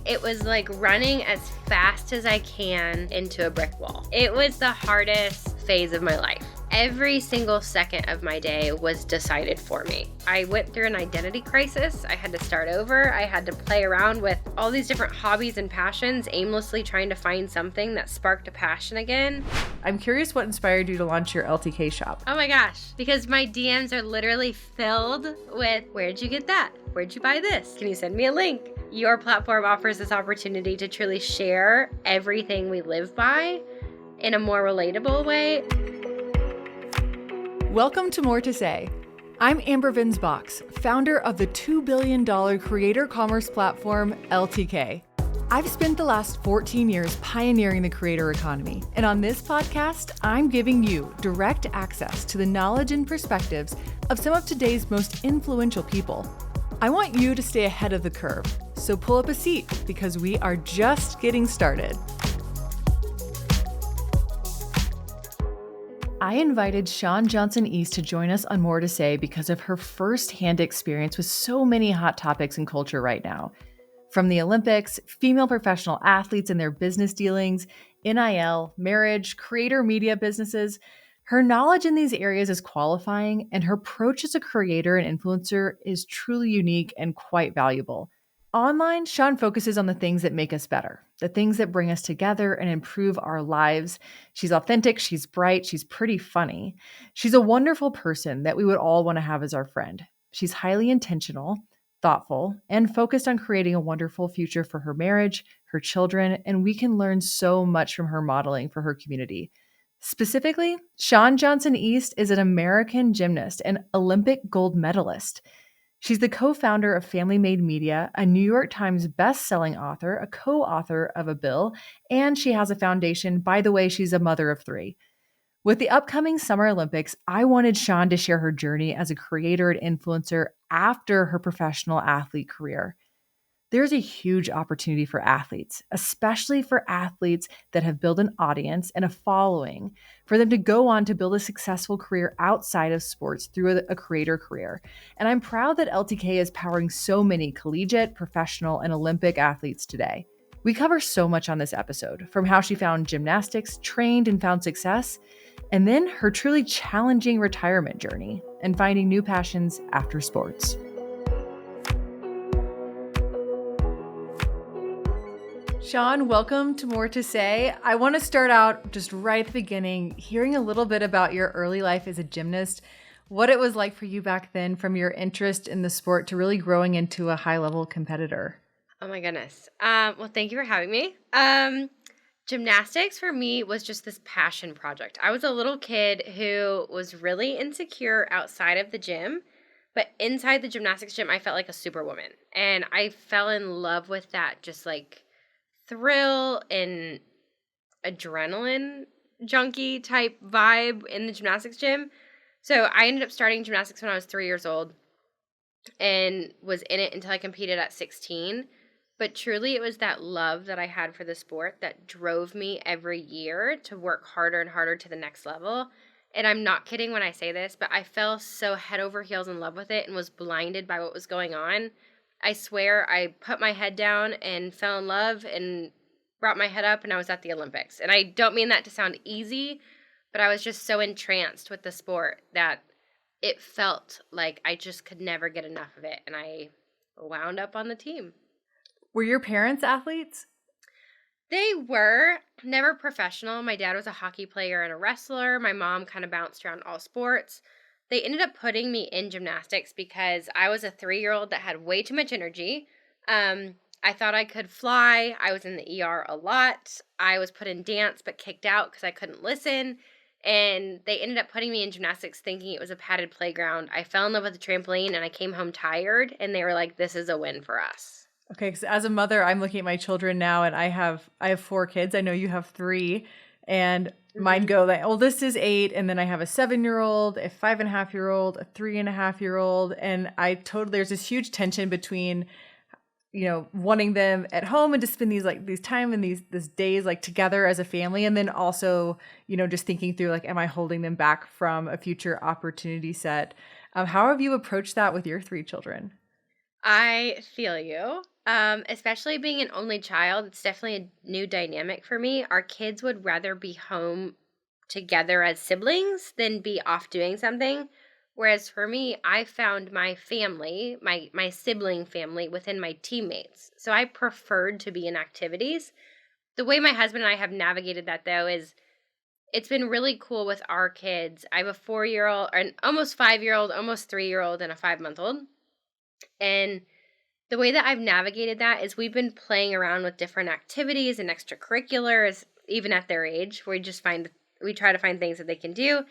it was like running as fast as I can into a brick wall. It was the hardest phase of my life. Every single second of my day was decided for me. I went through an identity crisis. I had to start over. I had to play around with all these different hobbies and passions, aimlessly trying to find something that sparked a passion again. I'm curious what inspired you to launch your LTK shop. Oh my gosh, because my DMs are literally filled with, where'd you get that? Where'd you buy this? Can you send me a link? Your platform offers this opportunity to truly share everything we live by in a more relatable way. Welcome to More to Say. I'm Amber Vinsbox, founder of the $2 billion creator commerce platform, LTK. I've spent the last 14 years pioneering the creator economy, and on this podcast, I'm giving you direct access to the knowledge and perspectives of some of today's most influential people. I want you to stay ahead of the curve, so pull up a seat because we are just getting started. I invited Shawn Johnson-East to join us on More to Say because of her first-hand experience with so many hot topics in culture right now. From the Olympics, female professional athletes and their business dealings, NIL, marriage, creator media businesses, her knowledge in these areas is qualifying, and her approach as a creator and influencer is truly unique and quite valuable. Online, Shawn focuses on the things that make us better, the things that bring us together and improve our lives. She's authentic, she's bright, she's pretty funny. She's a wonderful person that we would all want to have as our friend. She's highly intentional, thoughtful, and focused on creating a wonderful future for her marriage, her children, and we can learn so much from her modeling for her community. Specifically, Shawn Johnson-East is an American gymnast and Olympic gold medalist. She's the co-founder of Family Made Media, a New York Times best-selling author, a co-author of a bill, and she has a foundation. By the way, she's a mother of 3. With the upcoming Summer Olympics, I wanted Shawn to share her journey as a creator and influencer after her professional athlete career. There's a huge opportunity for athletes, especially for athletes that have built an audience and a following, for them to go on to build a successful career outside of sports through a creator career. And I'm proud that LTK is powering so many collegiate, professional, and Olympic athletes today. We cover so much on this episode, from how she found gymnastics, trained and found success, and then her truly challenging retirement journey and finding new passions after sports. Shawn, welcome to More to Say. I want to start out just right at the beginning, hearing a little bit about your early life as a gymnast, what it was like for you back then from your interest in the sport to really growing into a high-level competitor. Oh my goodness. Well, thank you for having me. Gymnastics for me was just this passion project. I was a little kid who was really insecure outside of the gym, but inside the gymnastics gym, I felt like a superwoman. And I fell in love with that just like thrill and adrenaline junkie type vibe in the gymnastics gym. So I ended up starting gymnastics when I was 3 years old and was in it until I competed at 16. But truly, it was that love that I had for the sport that drove me every year to work harder and harder to the next level. And I'm not kidding when I say this, but I fell so head over heels in love with it and was blinded by what was going on. I swear I put my head down and fell in love and brought my head up and I was at the Olympics. And I don't mean that to sound easy, but I was just so entranced with the sport that it felt like I just could never get enough of it. And I wound up on the team. Were your parents athletes? They were never professional. My dad was a hockey player and a wrestler. My mom kind of bounced around all sports. They ended up putting me in gymnastics because I was a 3-year-old that had way too much energy. I thought I could fly. I was in the ER a lot. I was put in dance but kicked out because I couldn't listen. And they ended up putting me in gymnastics thinking it was a padded playground. I fell in love with the trampoline and I came home tired. And they were like, this is a win for us. Okay, because as a mother, I'm looking at my children now and I have 4 kids. I know you have 3. And mine go like, oldest is 8, and then I have a 7-year-old, a 5.5-year-old, a 3.5-year-old, and there's this huge tension between, wanting them at home and to spend these time and these days like together as a family, and then also, just thinking through like, am I holding them back from a future opportunity set? How have you approached that with your 3 children? I feel you. Especially being an only child, it's definitely a new dynamic for me. Our kids would rather be home together as siblings than be off doing something. Whereas for me, I found my family, my sibling family within my teammates. So I preferred to be in activities. The way my husband and I have navigated that though is it's been really cool with our kids. I have a 4-year old, an almost 5-year old, almost 3-year old, and a 5-month old. And the way that I've navigated that is we've been playing around with different activities and extracurriculars, even at their age, where we try to find things that they can do.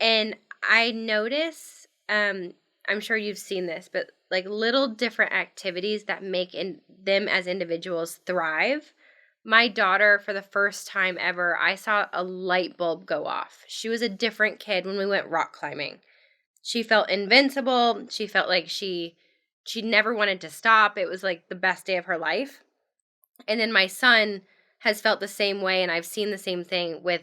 And I notice, I'm sure you've seen this, but like little different activities that make them as individuals thrive. My daughter, for the first time ever, I saw a light bulb go off. She was a different kid when we went rock climbing. She felt invincible. She felt like she never wanted to stop. It was like the best day of her life. And then my son has felt the same way, and I've seen the same thing with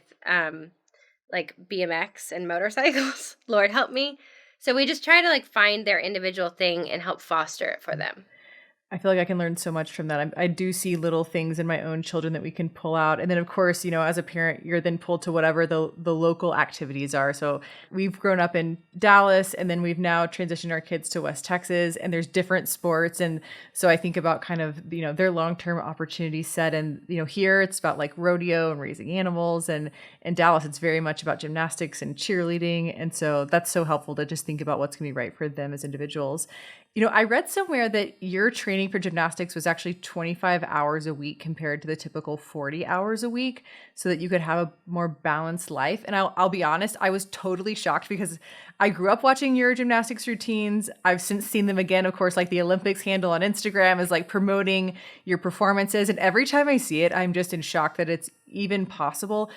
like BMX and motorcycles. Lord help me. So we just try to like find their individual thing and help foster it for them. I feel like I can learn so much from that. I do see little things in my own children that we can pull out. And then, of course, as a parent, you're then pulled to whatever the local activities are. So we've grown up in Dallas, and then we've now transitioned our kids to West Texas, and there's different sports. And so I think about kind of, their long-term opportunity set. And, here it's about like rodeo and raising animals. And in Dallas, it's very much about gymnastics and cheerleading. And so that's so helpful to just think about what's going to be right for them as individuals. I read somewhere that your training for gymnastics was actually 25 hours a week compared to the typical 40 hours a week so that you could have a more balanced life. And I'll be honest, I was totally shocked because I grew up watching your gymnastics routines. I've since seen them again, of course, like the Olympics handle on Instagram is like promoting your performances. And every time I see it, I'm just in shock that it's even possible.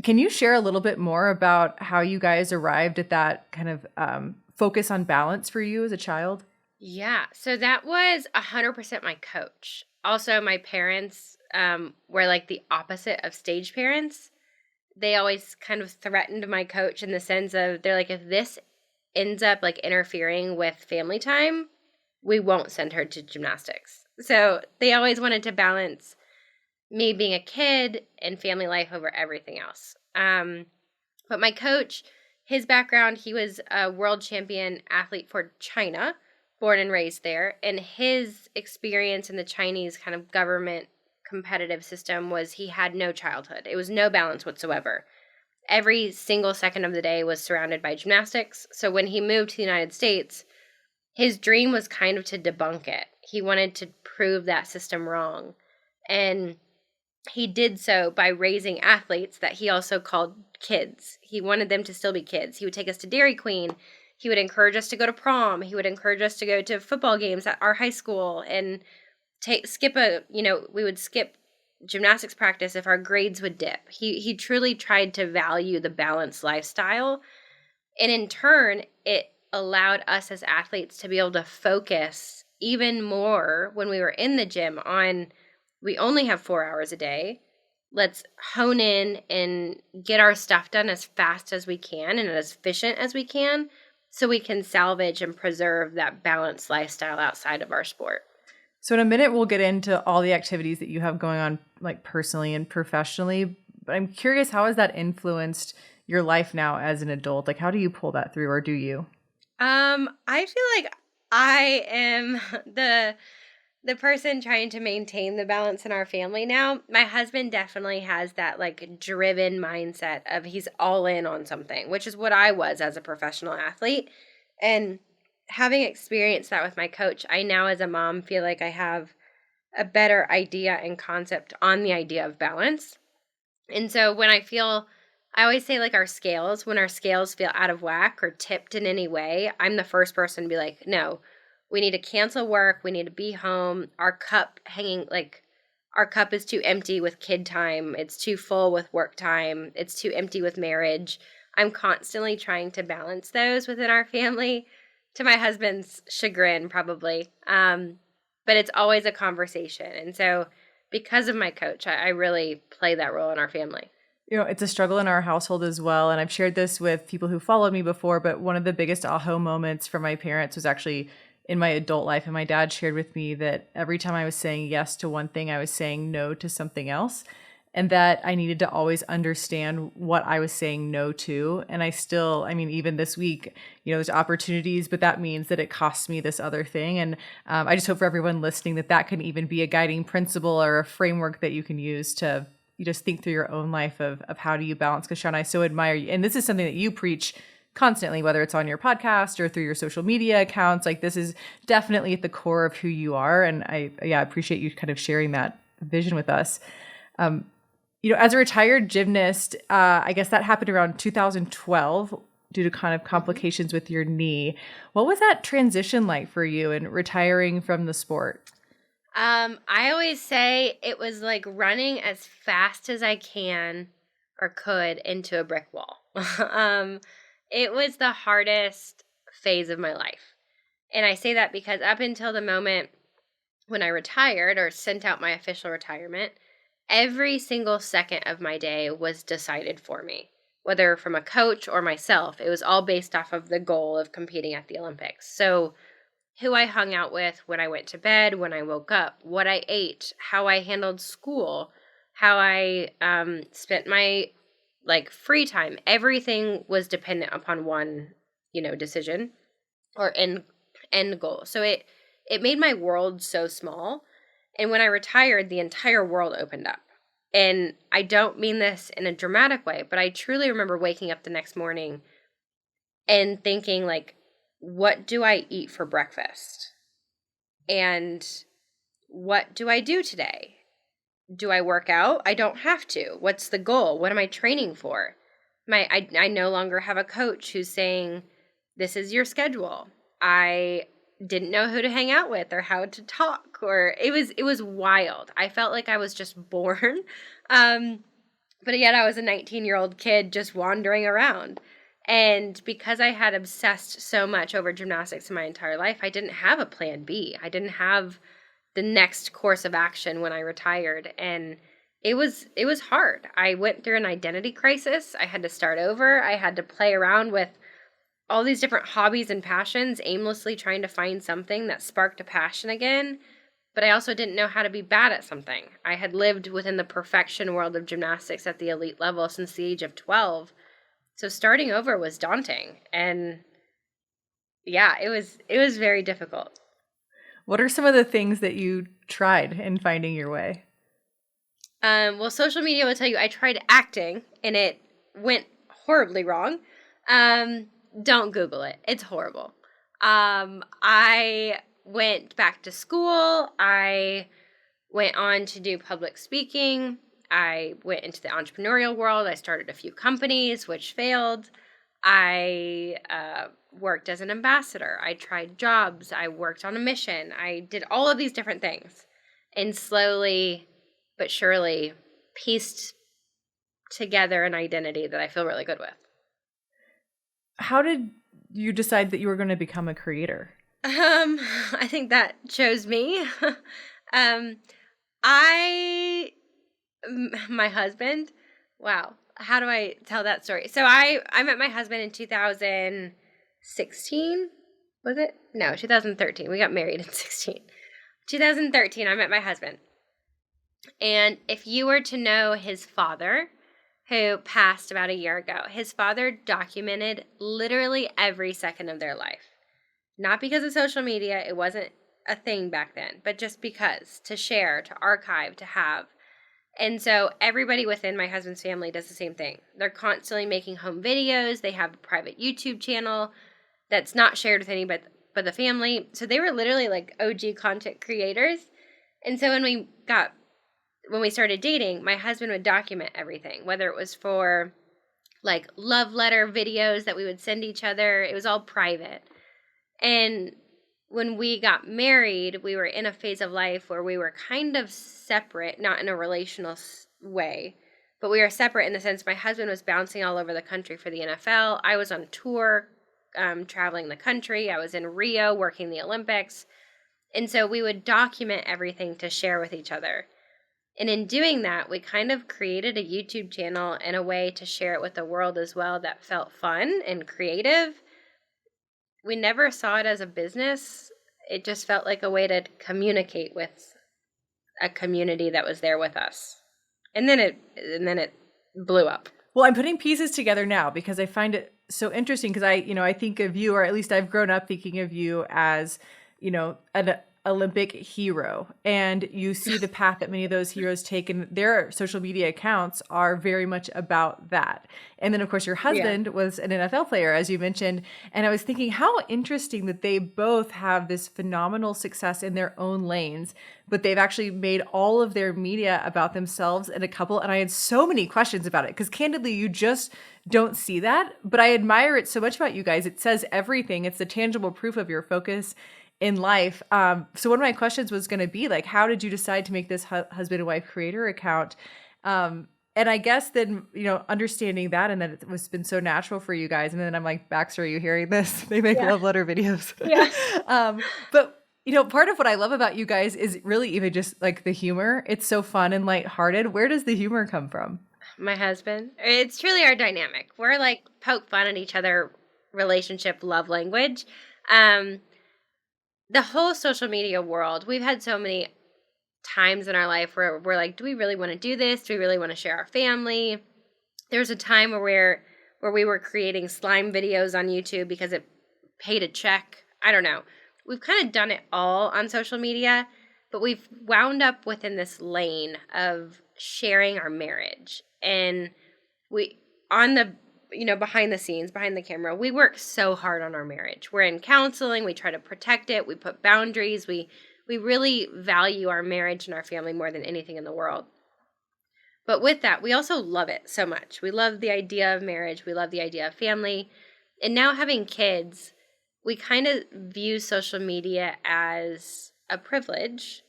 Can you share a little bit more about how you guys arrived at that kind of focus on balance for you as a child? Yeah, so that was 100% my coach. Also, my parents were like the opposite of stage parents. They always kind of threatened my coach in the sense of they're like, if this ends up like interfering with family time, we won't send her to gymnastics. So they always wanted to balance me being a kid and family life over everything else. But my coach, his background, he was a world champion athlete for China, born and raised there. And his experience in the Chinese kind of government competitive system was he had no childhood. It was no balance whatsoever. Every single second of the day was surrounded by gymnastics. So when he moved to the United States, his dream was kind of to debunk it. He wanted to prove that system wrong. And he did so by raising athletes that he also called kids. He wanted them to still be kids. He would take us to Dairy Queen. He would encourage us to go to prom. He would encourage us to go to football games at our high school and we would skip gymnastics practice if our grades would dip. He truly tried to value the balanced lifestyle. And in turn, it allowed us as athletes to be able to focus even more when we were in the gym on we only have 4 hours a day. Let's hone in and get our stuff done as fast as we can and as efficient as we can so we can salvage and preserve that balanced lifestyle outside of our sport. So in a minute, we'll get into all the activities that you have going on, like personally and professionally. But I'm curious, how has that influenced your life now as an adult? Like, how do you pull that through, or do you? I feel like I am the person trying to maintain the balance in our family now. My husband definitely has that like driven mindset of he's all in on something, which is what I was as a professional athlete. And having experienced that with my coach, I now as a mom feel like I have a better idea and concept on the idea of balance. And so I always say like when our scales feel out of whack or tipped in any way, I'm the first person to be like, no, we need to cancel work. We need to be home. Our cup is too empty with kid time. It's too full with work time. It's too empty with marriage. I'm constantly trying to balance those within our family, to my husband's chagrin probably. But it's always a conversation. And so because of my coach, I really play that role in our family. It's a struggle in our household as well. And I've shared this with people who followed me before, but one of the biggest aha moments for my parents was actually in my adult life. And my dad shared with me that every time I was saying yes to one thing, I was saying no to something else. And that I needed to always understand what I was saying no to. And I mean, even this week, there's opportunities, but that means that it costs me this other thing. And I just hope for everyone listening that can even be a guiding principle or a framework that you can use to you just think through your own life of how do you balance? Because Shawn, I so admire you. And this is something that you preach constantly, whether it's on your podcast or through your social media accounts. Like, this is definitely at the core of who you are. And I appreciate you kind of sharing that vision with us. As a retired gymnast, I guess that happened around 2012 due to kind of complications with your knee. What was that transition like for you in retiring from the sport? I always say it was like running as fast as I can or could into a brick wall. It was the hardest phase of my life. And I say that because up until the moment when I retired or sent out my official retirement, every single second of my day was decided for me, whether from a coach or myself. It was all based off of the goal of competing at the Olympics. So who I hung out with when I went to bed, when I woke up, what I ate, how I handled school, how I spent my free time, everything was dependent upon one, decision or end goal. So it made my world so small. And when I retired, the entire world opened up. And I don't mean this in a dramatic way, but I truly remember waking up the next morning and thinking, like, what do I eat for breakfast? And what do I do today? Do I work out? I don't have to. What's the goal? What am I training for? I no longer have a coach who's saying, this is your schedule. I didn't know who to hang out with or how to talk, or it was wild. I felt like I was just born. But yet I was a 19-year-old kid just wandering around. And because I had obsessed so much over gymnastics in my entire life, I didn't have a plan B. I didn't have the next course of action when I retired. And it was hard. I went through an identity crisis. I had to start over. I had to play around with all these different hobbies and passions, aimlessly trying to find something that sparked a passion again. But I also didn't know how to be bad at something. I had lived within the perfection world of gymnastics at the elite level since the age of 12. So starting over was daunting. And yeah, it was very difficult. What are some of the things that you tried in finding your way? Well, social media will tell you I tried acting and it went horribly wrong. Don't Google it. It's horrible. I went back to school. I went on to do public speaking. I went into the entrepreneurial world. I started a few companies, which failed. I worked as an ambassador. I tried jobs. I worked on a mission. I did all of these different things and slowly but surely pieced together an identity that I feel really good with. How did you decide that you were going to become a creator? I think that chose me. um, my husband, wow, how do I tell that story? So I met my husband in 2016, was it? No, 2013. We got married in 16. 2013, I met my husband. And if you were to know his father, who passed about a year ago, his father documented literally every second of their life. Not because of social media, it wasn't a thing back then, but just because, to share, to archive, to have. And so everybody within my husband's family does the same thing. They're constantly making home videos. They have a private YouTube channel that's not shared with anybody but the family. So they were literally like OG content creators. And so when we started dating, my husband would document everything, whether it was for like love letter videos that we would send each other. It was all private. And when we got married, we were in a phase of life where we were kind of separate, not in a relational way, but we were separate in the sense my husband was bouncing all over the country for the NFL. I was on tour, traveling the country. I was in Rio working the Olympics. And so we would document everything to share with each other. And in doing that, we kind of created a YouTube channel and a way to share it with the world as well that felt fun and creative. We never saw it as a business. it just felt like a way to communicate with a community that was there with us. And then it blew up. Well, I'm putting pieces together now because I find it so interesting because I think of you, or at least I've grown up thinking of you as, an Olympic hero. And you see the path that many of those heroes take, and their social media accounts are very much about that. And then, of course, your Yeah. husband was an NFL player, as you mentioned. And I was thinking how interesting that they both have this phenomenal success in their own lanes, but they've actually made all of their media about themselves and a couple. And I had so many questions about it because candidly, you just don't see that. But I admire it so much about you guys. It says everything. It's the tangible proof of your focus in life. So one of my questions was going to be like, how did you decide to make this husband and wife creator account? And I guess then, understanding that and that it was been so natural for you guys. And then I'm like, Baxter, are you hearing this? They make Yeah. love letter videos. Yeah. But part of what I love about you guys is really even just like the humor. It's so fun and lighthearted. Where does the humor come from? My husband. It's truly our dynamic. We're like poke fun at each other, relationship, love language. The whole social media world, we've had so many times in our life where we're like, do we really want to do this? Do we really want to share our family? There was a time where we were creating slime videos on YouTube because it paid a check. I don't know. We've kind of done it all on social media, but we've wound up within this lane of sharing our marriage. And we, on the, behind the scenes, behind the camera, we work so hard on our marriage. We're in counseling. We try to protect it. We put boundaries. We really value our marriage and our family more than anything in the world. But with that, we also love it so much. We love the idea of marriage. We love the idea of family. And now having kids, we kind of view social media as a privilege.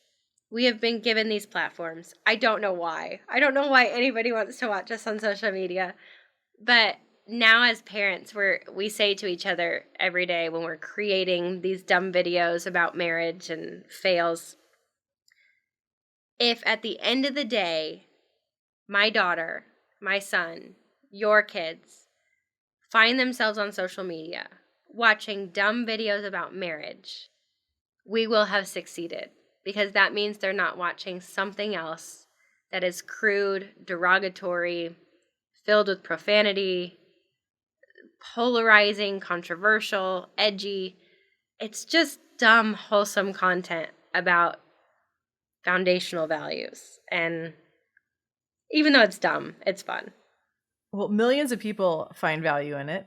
We have been given these platforms. I don't know why. I don't know why anybody wants to watch us on social media. But now as parents, we say to each other every day when we're creating these dumb videos about marriage and fails, if at the end of the day, my daughter, my son, your kids find themselves on social media watching dumb videos about marriage, we will have succeeded, because that means they're not watching something else that is crude, derogatory, filled with profanity, polarizing, controversial, edgy. It's just dumb, wholesome content about foundational values. And even though it's dumb, it's fun. Well, millions of people find value in it.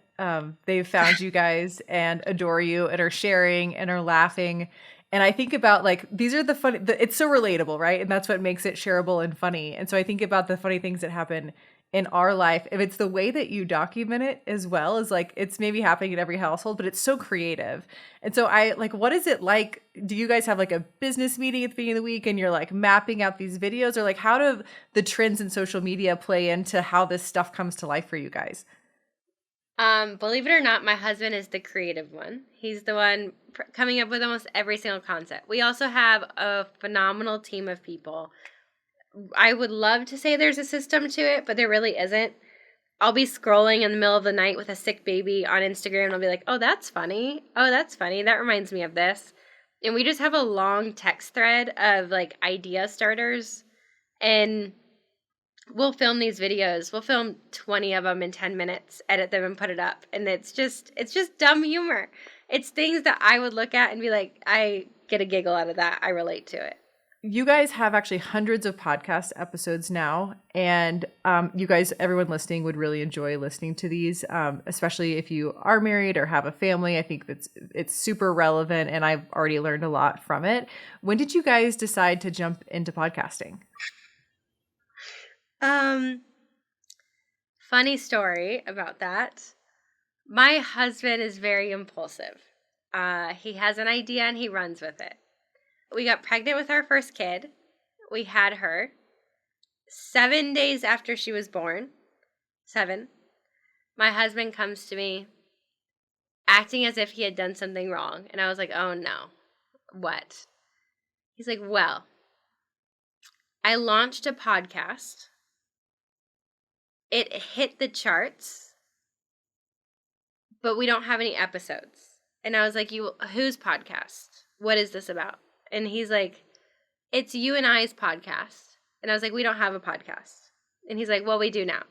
They've found you guys and adore you and are sharing and are laughing. And I think about like, these are the funny, it's so relatable, right? And that's what makes it shareable and funny. And so I think about the funny things that happen in our life. If it's the way that you document it as well, as like, it's maybe happening in every household, but it's so creative. And so I like, what is it like? Do you guys have like a business meeting at the beginning of the week and you're like mapping out these videos, or like how do the trends in social media play into how this stuff comes to life for you guys? Believe it or not, my husband is the creative one. He's the one coming up with almost every single concept. We also have a phenomenal team of people. I would love to say there's a system to it, but there really isn't. I'll be scrolling in the middle of the night with a sick baby on Instagram, and I'll be like, oh, that's funny. Oh, that's funny. That reminds me of this. And we just have a long text thread of like idea starters, and we'll film these videos. We'll film 20 of them in 10 minutes, edit them and put it up. And it's just dumb humor. It's things that I would look at and be like, I get a giggle out of that. I relate to it. You guys have actually hundreds of podcast episodes now, and you guys, everyone listening, would really enjoy listening to these, especially if you are married or have a family. I think it's super relevant, and I've already learned a lot from it. When did you guys decide to jump into podcasting? Funny story about that. My husband is very impulsive. He has an idea and he runs with it. We got pregnant with our first kid. We had her 7 days after she was born. 7. My husband comes to me acting as if he had done something wrong. And I was like, oh no. What? He's like, well, I launched a podcast. It hit the charts, but we don't have any episodes. And I was like, whose podcast? what is this about? And he's like, it's you and I's podcast. And I was like, we don't have a podcast. And he's like, well, we do now.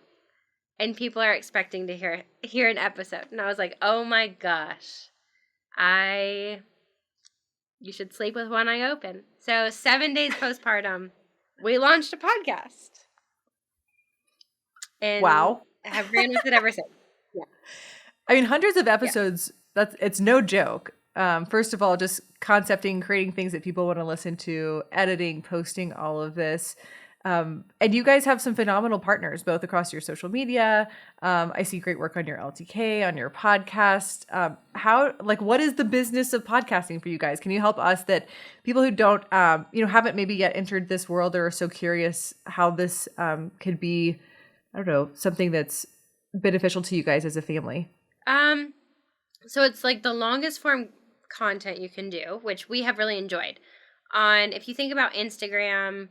And people are expecting to hear an episode. And I was like, oh my gosh, you should sleep with one eye open. So 7 days postpartum, we launched a podcast. And wow. have ran with it ever since. Yeah. I mean, hundreds of episodes, it's no joke. First of all, just concepting, creating things that people want to listen to, editing, posting all of this. And you guys have some phenomenal partners, both across your social media. I see great work on your LTK, on your podcast. What is the business of podcasting for you guys? Can you help us, that people who don't, haven't maybe yet entered this world or are so curious how this could be, I don't know, something that's beneficial to you guys as a family? So it's like the longest form content you can do, which we have really enjoyed. If you think about Instagram,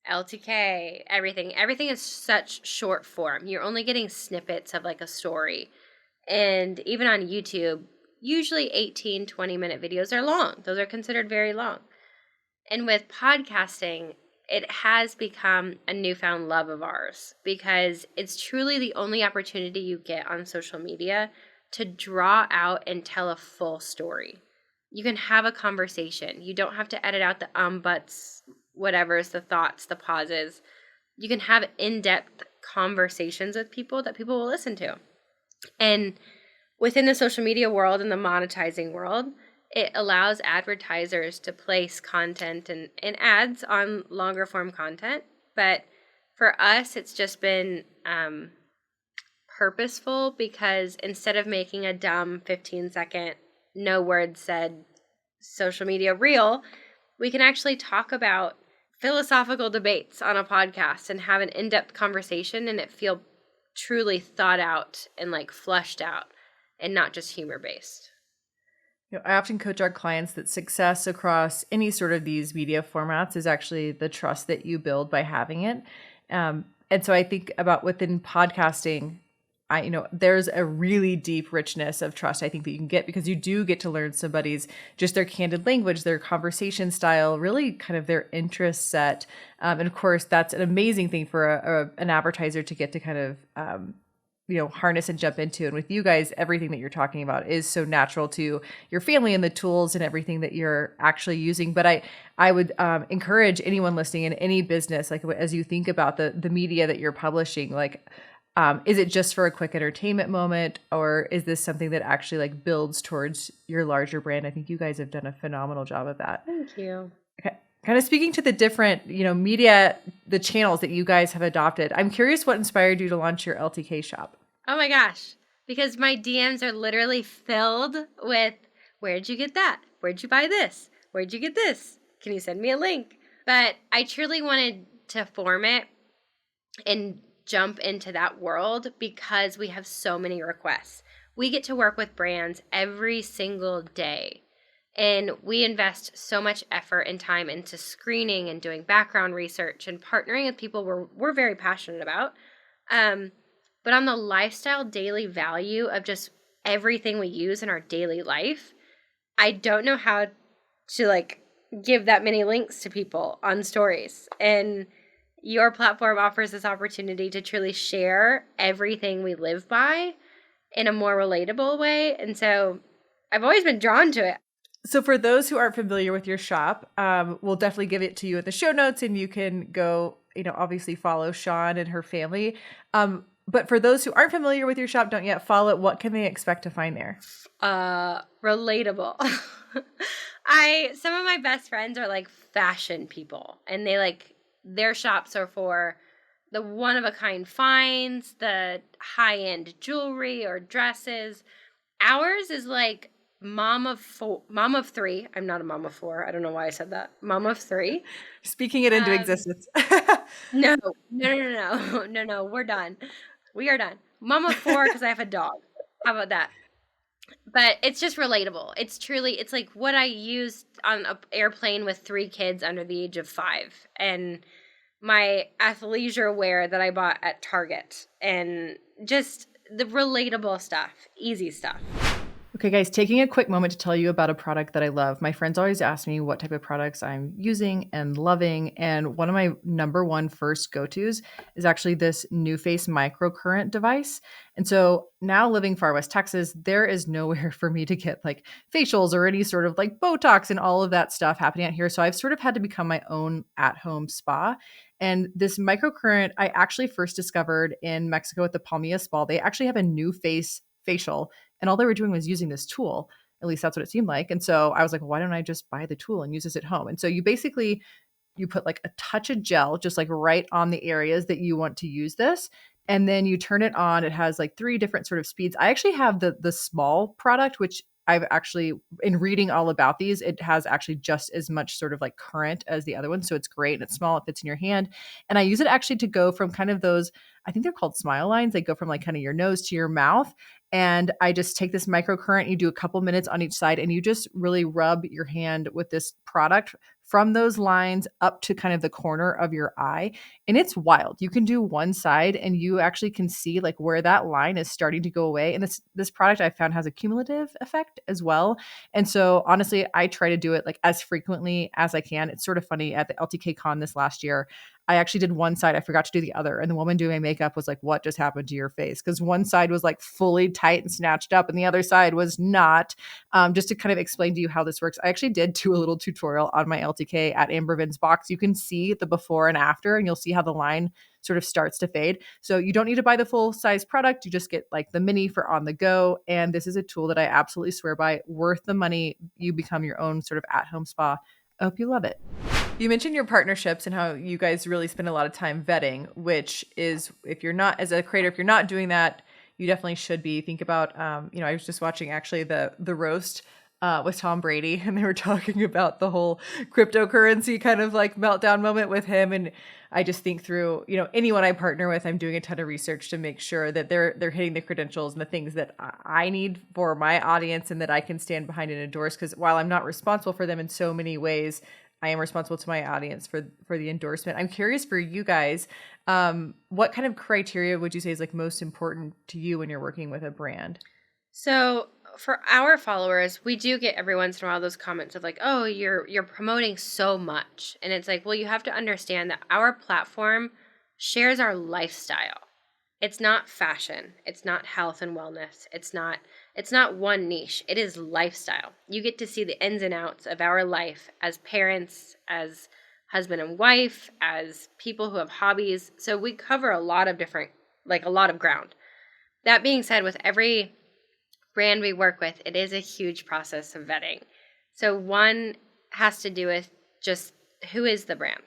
LTK, everything is such short form. You're only getting snippets of like a story. And even on YouTube, usually 18, 20-minute videos are long. Those are considered very long. And with podcasting, it has become a newfound love of ours because it's truly the only opportunity you get on social media to draw out and tell a full story. You can have a conversation. You don't have to edit out the buts, whatever's, the thoughts, the pauses. You can have in-depth conversations with people that people will listen to. And within the social media world and the monetizing world, it allows advertisers to place content and ads on longer form content. But for us, it's just been purposeful because instead of making a dumb 15-second, no words said social media reel, we can actually talk about philosophical debates on a podcast and have an in-depth conversation and it feel truly thought out and like fleshed out and not just humor-based. I often coach our clients that success across any sort of these media formats is actually the trust that you build by having it. And so I think about within podcasting, there's a really deep richness of trust I think that you can get because you do get to learn somebody's, just their candid language, their conversation style, really kind of their interest set. And of course, that's an amazing thing for an advertiser to get to kind of, harness and jump into. And with you guys, everything that you're talking about is so natural to your family and the tools and everything that you're actually using. But I would encourage anyone listening in any business, like as you think about the media that you're publishing, like, is it just for a quick entertainment moment, or is this something that actually like builds towards your larger brand? I think you guys have done a phenomenal job of that. Thank you. Okay. Kind of speaking to the different, media, the channels that you guys have adopted, I'm curious what inspired you to launch your LTK shop. Oh my gosh, because my DMs are literally filled with, where'd you get that? Where'd you buy this? Where'd you get this? Can you send me a link? But I truly wanted to form it and jump into that world because we have so many requests. We get to work with brands every single day. And we invest so much effort and time into screening and doing background research and partnering with people we're very passionate about. But on the lifestyle daily value of just everything we use in our daily life, I don't know how to like give that many links to people on stories. And your platform offers this opportunity to truly share everything we live by in a more relatable way. And so I've always been drawn to it. So for those who aren't familiar with your shop, we'll definitely give it to you at the show notes and you can go, obviously follow Shawn and her family. But for those who aren't familiar with your shop, don't yet follow it, what can they expect to find there? Relatable. Some of my best friends are like fashion people and their shops are for the one-of-a-kind finds, the high-end jewelry or dresses. Ours is like mom of three. I'm not a mom of four. I don't know why I said that. Mom of three. Speaking it into existence. No. We're done. We are done. Mom of four because I have a dog. How about that? But it's just relatable. It's like what I used on an airplane with 3 kids under the age of 5. And my athleisure wear that I bought at Target. And just the relatable stuff. Easy stuff. Okay, guys, taking a quick moment to tell you about a product that I love. My friends always ask me what type of products I'm using and loving. And one of my number one first go tos is actually this New Face microcurrent device. And so now living far west Texas, there is nowhere for me to get like facials or any sort of like Botox and all of that stuff happening out here. So I've sort of had to become my own at home spa. And this microcurrent, I actually first discovered in Mexico at the Palmilla Spa. They actually have a New Face facial and all they were doing was using this tool. At least that's what it seemed like. And so I was like, well, why don't I just buy the tool and use this at home? And so you put like a touch of gel just like right on the areas that you want to use this. And then you turn it on. It has like three different sort of speeds. I actually have the small product, which I've actually in reading all about these, it has actually just as much sort of like current as the other one. So it's great and it's small, it fits in your hand. And I use it actually to go from kind of those, I think they're called smile lines. They go from like kind of your nose to your mouth. And I just take this microcurrent, you do a couple minutes on each side, and you just really rub your hand with this product from those lines up to kind of the corner of your eye. And it's wild. You can do one side and you actually can see like where that line is starting to go away. And this product I found has a cumulative effect as well. And so honestly, I try to do it like as frequently as I can. It's sort of funny at the LTK Con this last year. I actually did one side. I forgot to do the other. And the woman doing my makeup was like, what just happened to your face? Because one side was like fully tight and snatched up, and the other side was not. Just to kind of explain to you how this works, I actually did do a little tutorial on my LTK at Ambervin's box. You can see the before and after, and you'll see how the line sort of starts to fade. So you don't need to buy the full size product. You just get like the mini for on the go. And this is a tool that I absolutely swear by, worth the money. You become your own sort of at home spa. I hope you love it. You mentioned your partnerships and how you guys really spend a lot of time vetting, which is, if you're not, as a creator, if you're not doing that, you definitely should be. Think about, I was just watching actually the roast with Tom Brady, and they were talking about the whole cryptocurrency kind of like meltdown moment with him. And I just think through, anyone I partner with, I'm doing a ton of research to make sure that they're hitting the credentials and the things that I need for my audience and that I can stand behind and endorse. Because while I'm not responsible for them in so many ways, I am responsible to my audience for the endorsement. I'm curious for you guys, what kind of criteria would you say is like most important to you when you're working with a brand? So for our followers, we do get every once in a while those comments of like, "Oh, you're promoting so much," and it's like, well, you have to understand that our platform shares our lifestyle. It's not fashion. It's not health and wellness. It's not one niche. It is lifestyle. You get to see the ins and outs of our life as parents, as husband and wife, as people who have hobbies. So we cover a lot of a lot of ground. That being said, with every brand we work with, it is a huge process of vetting. So one has to do with just who is the brand?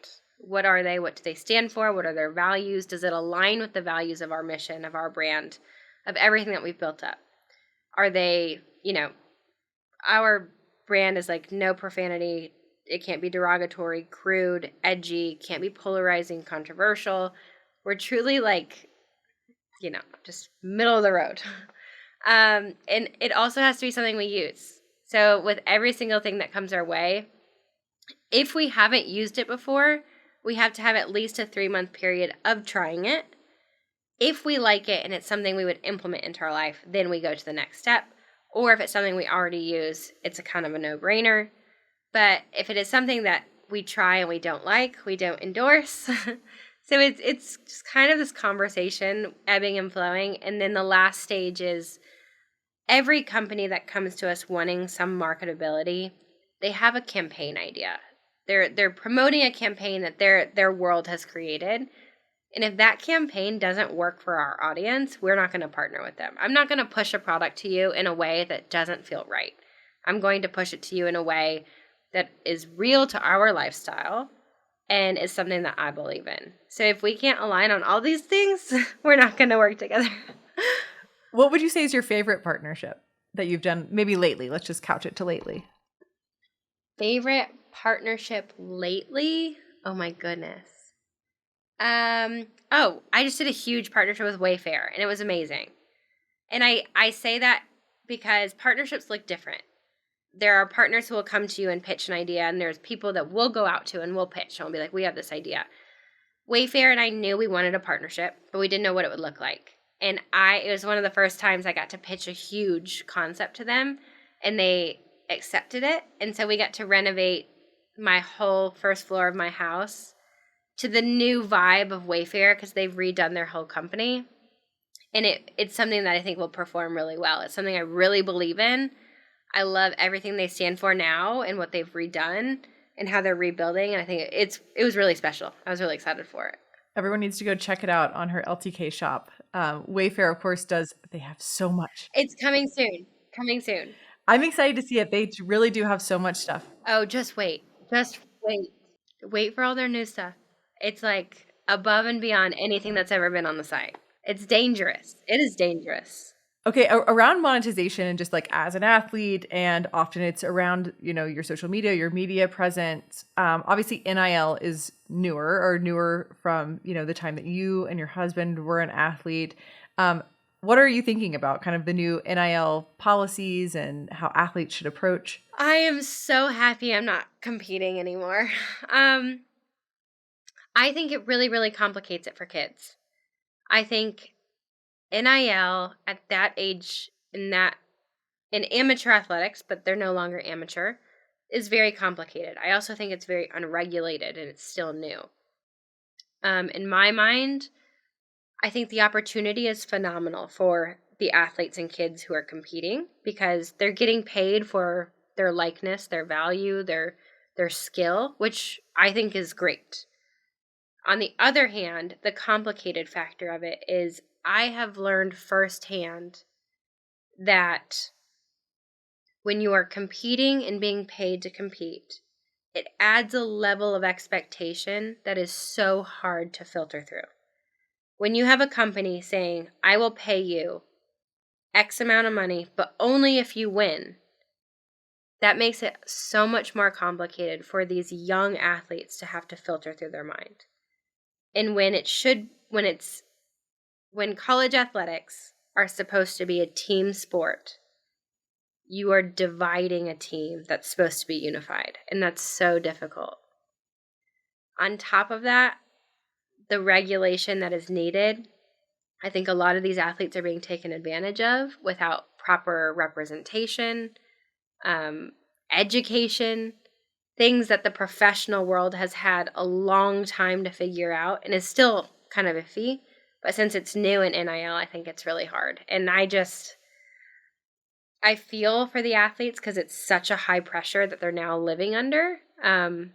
What are they? What do they stand for? What are their values? Does it align with the values of our mission, of our brand, of everything that we've built up? Are they, our brand is like no profanity. It can't be derogatory, crude, edgy, can't be polarizing, controversial. We're truly like, just middle of the road. And it also has to be something we use. So with every single thing that comes our way, if we haven't used it before, we have to have at least a 3-month period of trying it. If we like it and it's something we would implement into our life, then we go to the next step. Or if it's something we already use, it's a kind of a no-brainer. But if it is something that we try and we don't like, we don't endorse. So it's just kind of this conversation, ebbing and flowing. And then the last stage is every company that comes to us wanting some marketability, they have a campaign idea. They're promoting a campaign that their world has created. And if that campaign doesn't work for our audience, we're not going to partner with them. I'm not going to push a product to you in a way that doesn't feel right. I'm going to push it to you in a way that is real to our lifestyle and is something that I believe in. So if we can't align on all these things, we're not going to work together. What would you say is your favorite partnership that you've done maybe lately? Let's just couch it to lately. Favorite partnership lately? Oh my goodness. I just did a huge partnership with Wayfair and it was amazing. And I say that because partnerships look different. There are partners who will come to you and pitch an idea, and there's people that we'll go out to and we'll pitch and we'll be like, we have this idea. Wayfair and I knew we wanted a partnership, but we didn't know what it would look like. And it was one of the first times I got to pitch a huge concept to them, and they accepted it. And so we got to renovate my whole first floor of my house to the new vibe of Wayfair, because they've redone their whole company. And it's something that I think will perform really well. It's something I really believe in. I love everything they stand for now and what they've redone and how they're rebuilding. And I think it was really special. I was really excited for it. Everyone needs to go check it out on her LTK shop. Wayfair, of course, they have so much. It's coming soon. Coming soon. I'm excited to see it. They really do have so much stuff. Oh, just wait. Just wait. Wait for all their new stuff. It's like above and beyond anything that's ever been on the site. It's dangerous. It is dangerous. Okay, around monetization and just like as an athlete, and often it's around, your social media, your media presence. Obviously, NIL is newer from, the time that you and your husband were an athlete. What are you thinking about kind of the new NIL policies and how athletes should approach? I am so happy I'm not competing anymore. I think it really, really complicates it for kids. I think NIL at that age, in amateur athletics, but they're no longer amateur, is very complicated. I also think it's very unregulated and it's still new. In my mind, I think the opportunity is phenomenal for the athletes and kids who are competing, because they're getting paid for their likeness, their value, their skill, which I think is great. On the other hand, the complicated factor of it is I have learned firsthand that when you are competing and being paid to compete, it adds a level of expectation that is so hard to filter through. When you have a company saying, I will pay you X amount of money, but only if you win, that makes it so much more complicated for these young athletes to have to filter through their mind. And when college athletics are supposed to be a team sport, you are dividing a team that's supposed to be unified, and that's so difficult. On top of that, the regulation that is needed, I think a lot of these athletes are being taken advantage of without proper representation, education, things that the professional world has had a long time to figure out and is still kind of iffy. But since it's new in NIL, I think it's really hard. And I feel for the athletes because it's such a high pressure that they're now living under. And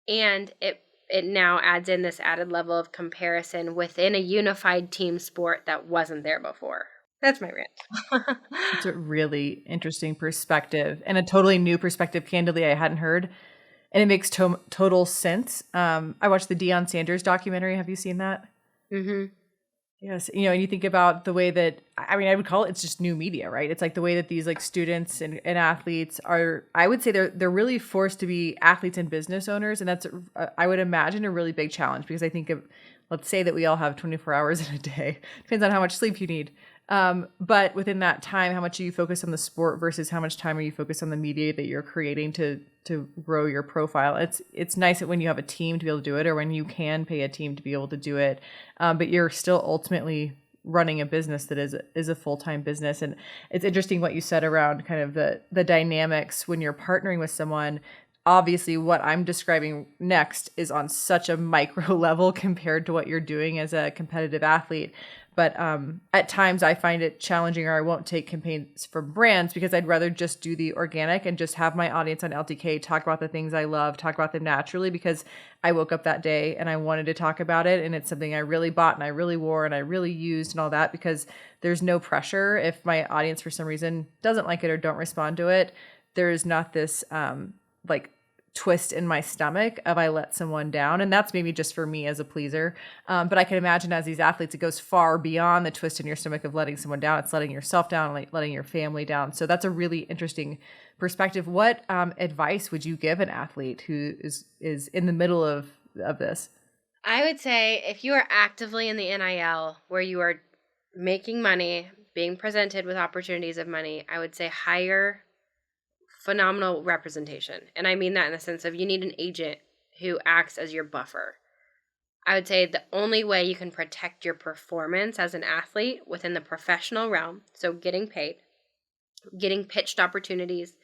it now adds in this added level of comparison within a unified team sport that wasn't there before. That's my rant. It's a really interesting perspective and a totally new perspective, candidly, I hadn't heard. And it makes total sense. I watched the Deion Sanders documentary. Have you seen that? Mm-hmm. Yes. And you think about the way that, I would call it's just new media, right? It's like the way that these like students and athletes are, I would say they're really forced to be athletes and business owners. And that's, I would imagine, a really big challenge, because I think let's say that we all have 24 hours in a day. Depends on how much sleep you need. But within that time, how much do you focus on the sport versus how much time are you focused on the media that you're creating to grow your profile? It's nice that when you have a team to be able to do it, or when you can pay a team to be able to do it, but you're still ultimately running a business that is a full-time business. And it's interesting what you said around kind of the dynamics when you're partnering with someone. Obviously, what I'm describing next is on such a micro level compared to what you're doing as a competitive athlete. But at times I find it challenging, or I won't take campaigns from brands because I'd rather just do the organic and just have my audience on LTK talk about the things I love, talk about them naturally, because I woke up that day and I wanted to talk about it. And it's something I really bought and I really wore and I really used and all that, because there's no pressure. If my audience for some reason doesn't like it or don't respond to it, there is not this like twist in my stomach of I let someone down. And that's maybe just for me as a pleaser. But I can imagine as these athletes, it goes far beyond the twist in your stomach of letting someone down. It's letting yourself down, like letting your family down. So that's a really interesting perspective. What advice would you give an athlete who is in the middle of this? I would say if you are actively in the NIL where you are making money, being presented with opportunities of money, I would say hire phenomenal representation. And I mean that in the sense of you need an agent who acts as your buffer. I would say the only way you can protect your performance as an athlete within the professional realm, so getting paid, getting pitched opportunities,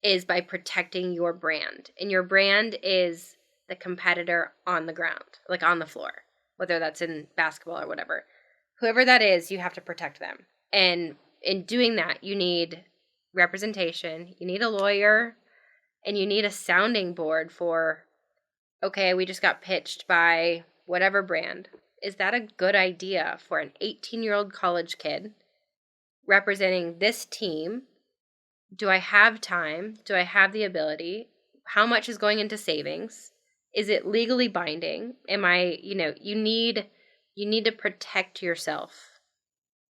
is by protecting your brand. And your brand is the competitor on the ground, like on the floor, whether that's in basketball or whatever. Whoever that is, you have to protect them. And in doing that, you need representation, you need a lawyer, and you need a sounding board for, okay, we just got pitched by whatever brand. Is that a good idea for an 18-year-old college kid representing this team? Do I have time? Do I have the ability? How much is going into savings? Is it legally binding? Am I, you need to protect yourself.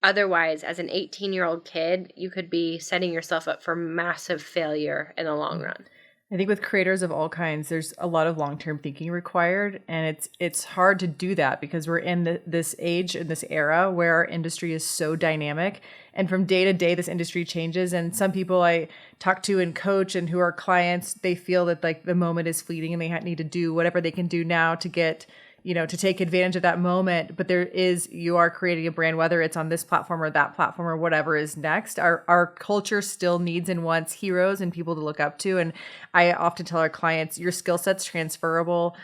Otherwise, as an 18-year-old kid, you could be setting yourself up for massive failure in the long run. I think with creators of all kinds, there's a lot of long-term thinking required, and it's hard to do that because we're in this age and this era where our industry is so dynamic, and from day to day, this industry changes. And some people I talk to and coach and who are clients, they feel that like the moment is fleeting and they need to do whatever they can do now to get, to take advantage of that moment. But you are creating a brand, whether it's on this platform or that platform or whatever is next. Our culture still needs and wants heroes and people to look up to. And I often tell our clients, your skill set's transferable.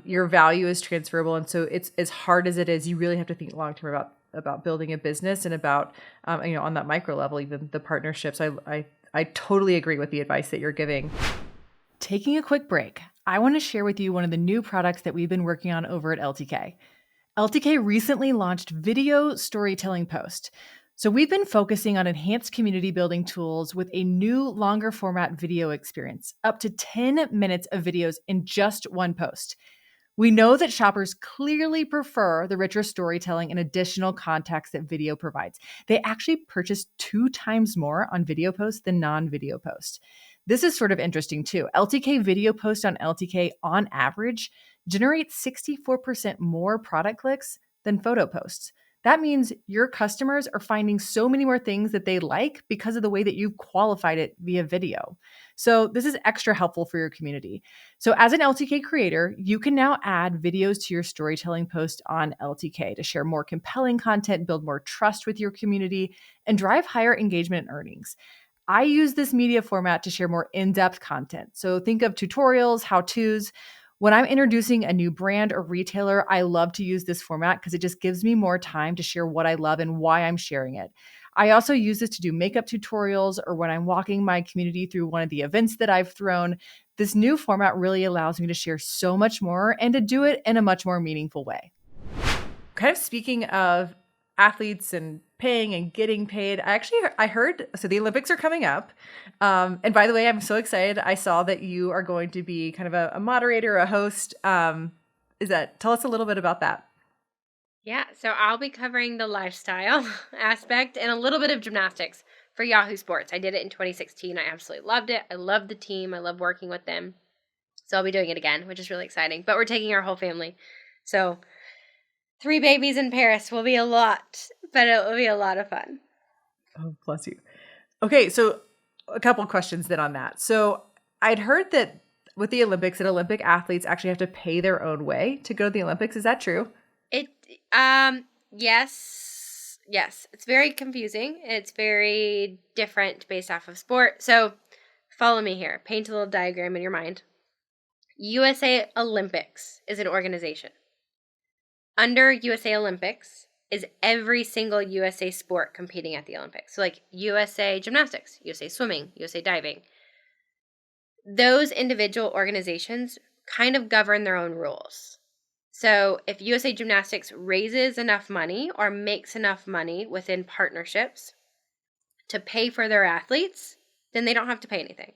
Your value is transferable. And so it's as hard as it is, you really have to think long-term about building a business and about, on that micro level, even the partnerships. I totally agree with the advice that you're giving. Taking a quick break, I want to share with you one of the new products that we've been working on over at LTK. LTK recently launched Video Storytelling Post. So we've been focusing on enhanced community building tools with a new longer format video experience, up to 10 minutes of videos in just one post. We know that shoppers clearly prefer the richer storytelling and additional context that video provides. They actually purchase 2 times more on video posts than non-video posts. This is sort of interesting too. LTK video post on LTK on average generates 64% more product clicks than photo posts. That means your customers are finding so many more things that they like because of the way that you've qualified it via video. So this is extra helpful for your community. So as an LTK creator, you can now add videos to your storytelling post on LTK to share more compelling content, build more trust with your community, and drive higher engagement and earnings. I use this media format to share more in-depth content. So think of tutorials, how-tos. When I'm introducing a new brand or retailer, I love to use this format because it just gives me more time to share what I love and why I'm sharing it. I also use this to do makeup tutorials or when I'm walking my community through one of the events that I've thrown. This new format really allows me to share so much more and to do it in a much more meaningful way. Kind of speaking of athletes and paying and getting paid, I heard, so the Olympics are coming up. And by the way, I'm so excited. I saw that you are going to be kind of a moderator, a host. Tell us a little bit about that. Yeah, so I'll be covering the lifestyle aspect and a little bit of gymnastics for Yahoo Sports. I did it in 2016. I absolutely loved it. I love the team. I love working with them. So I'll be doing it again, which is really exciting. But we're taking our whole family. So 3 babies in Paris will be a lot, but it will be a lot of fun. Oh, bless you. Okay, so a couple questions then on that. So I'd heard that with the Olympics, that Olympic athletes actually have to pay their own way to go to the Olympics. Is that true? Yes. It's very confusing. It's very different based off of sport. So follow me here. Paint a little diagram in your mind. USA Olympics is an organization. Under USA Olympics is every single USA sport competing at the Olympics. So like USA Gymnastics, USA Swimming, USA Diving. Those individual organizations kind of govern their own rules. So if USA Gymnastics raises enough money or makes enough money within partnerships to pay for their athletes, then they don't have to pay anything.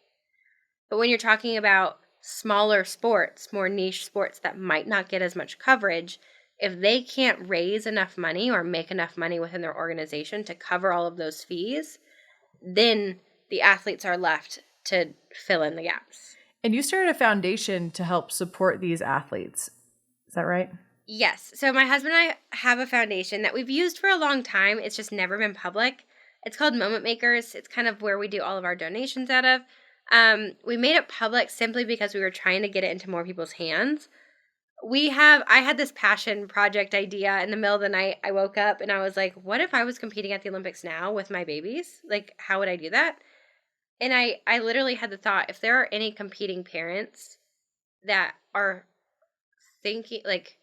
But when you're talking about smaller sports, more niche sports that might not get as much coverage, if they can't raise enough money or make enough money within their organization to cover all of those fees, then the athletes are left to fill in the gaps. And you started a foundation to help support these athletes. Is that right? Yes. So my husband and I have a foundation that we've used for a long time. It's just never been public. It's called Moment Makers. It's kind of where we do all of our donations out of. We made it public simply because we were trying to get it into more people's hands. I had this passion project idea in the middle of the night. I woke up and I was like, what if I was competing at the Olympics now with my babies? Like, how would I do that? And I literally had the thought, if there are any competing parents that are thinking, like,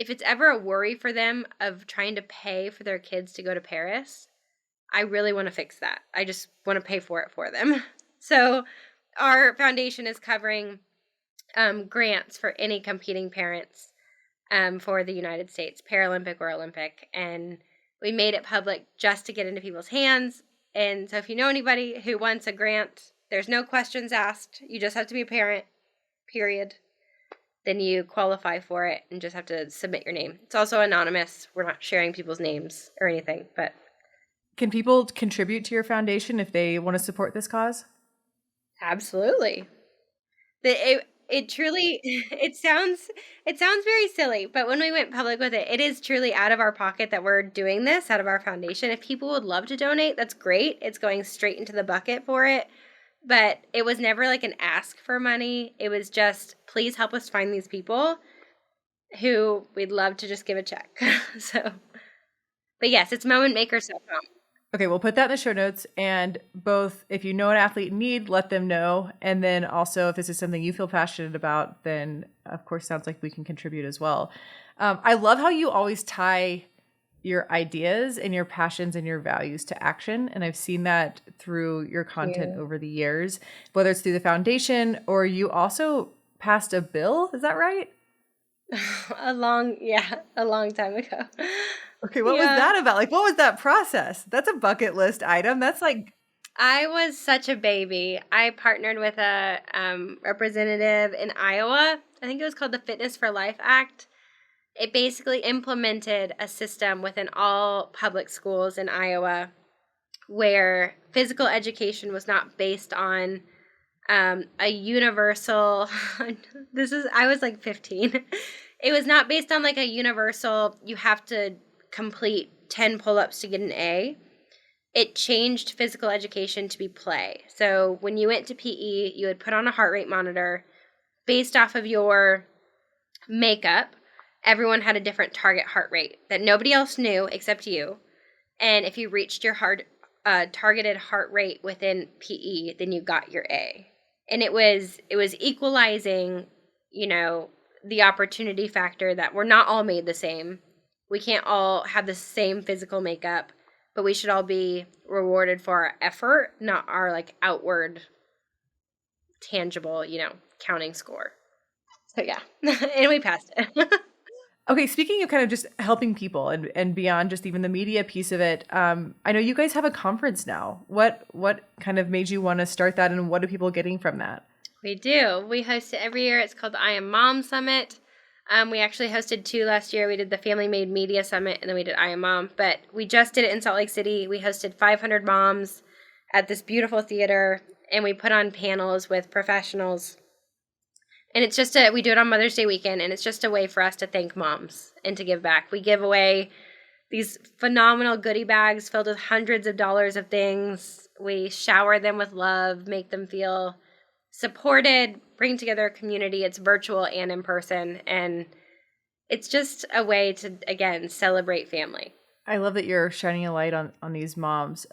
if it's ever a worry for them of trying to pay for their kids to go to Paris, I really want to fix that. I just want to pay for it for them. So our foundation is covering grants for any competing parents for the United States, Paralympic or Olympic. And we made it public just to get into people's hands. And so if you know anybody who wants a grant, there's no questions asked. You just have to be a parent, period. Then you qualify for it and just have to submit your name. It's also anonymous. We're not sharing people's names or anything, but Can people contribute to your foundation if they want to support this cause? absolutely. It truly it sounds very silly, but when we went public with it, it is truly out of our pocket that we're doing this, out of our foundation. If people would love to donate, that's great. It's going straight into the bucket for it. But it was never like an ask for money. It was just, please help us find these people who we'd love to just give a check. So, but yes, it's momentmaker.com. Okay, we'll put that in the show notes. And both, if you know an athlete in need, let them know. And then also, if this is something you feel passionate about, then of course, sounds like we can contribute as well. I love how you always tie your ideas and your passions and your values to action. And I've seen that through your content over the years, whether it's through the foundation or you also passed a bill. Is that right? A long time ago. Okay, what was that about? Like, what was that process? That's a bucket list item. That's like, I was such a baby. I partnered with a representative in Iowa. I think it was called the Fitness for Life Act. It basically implemented a system within all public schools in Iowa where physical education was not based on a universal I was like 15. It was not based on like a universal, you have to complete 10 pull-ups to get an A. It changed physical education to be play. So when you went to PE, you would put on a heart rate monitor based off of your makeup. Everyone had a different target heart rate that nobody else knew except you. And if you reached your targeted heart rate within PE, then you got your A. And it was equalizing, the opportunity factor that we're not all made the same. We can't all have the same physical makeup, but we should all be rewarded for our effort, not our like outward tangible, counting score. So yeah, and we passed it. okay, speaking of kind of just helping people and beyond just even the media piece of it, I know you guys have a conference now. What kind of made you want to start that, and what are people getting from that? We do. We host it every year. It's called the I Am Mom Summit. We actually hosted 2 last year. We did the Family Made Media Summit, and then we did I Am Mom. But we just did it in Salt Lake City. We hosted 500 moms at this beautiful theater, and we put on panels with professionals. And it's just we do it on Mother's Day weekend, and it's just a way for us to thank moms and to give back. We give away these phenomenal goodie bags filled with hundreds of dollars of things. We shower them with love, make them feel supported, bring together a community. It's virtual and in person, and it's just a way to, again, celebrate family. I love that you're shining a light on these moms.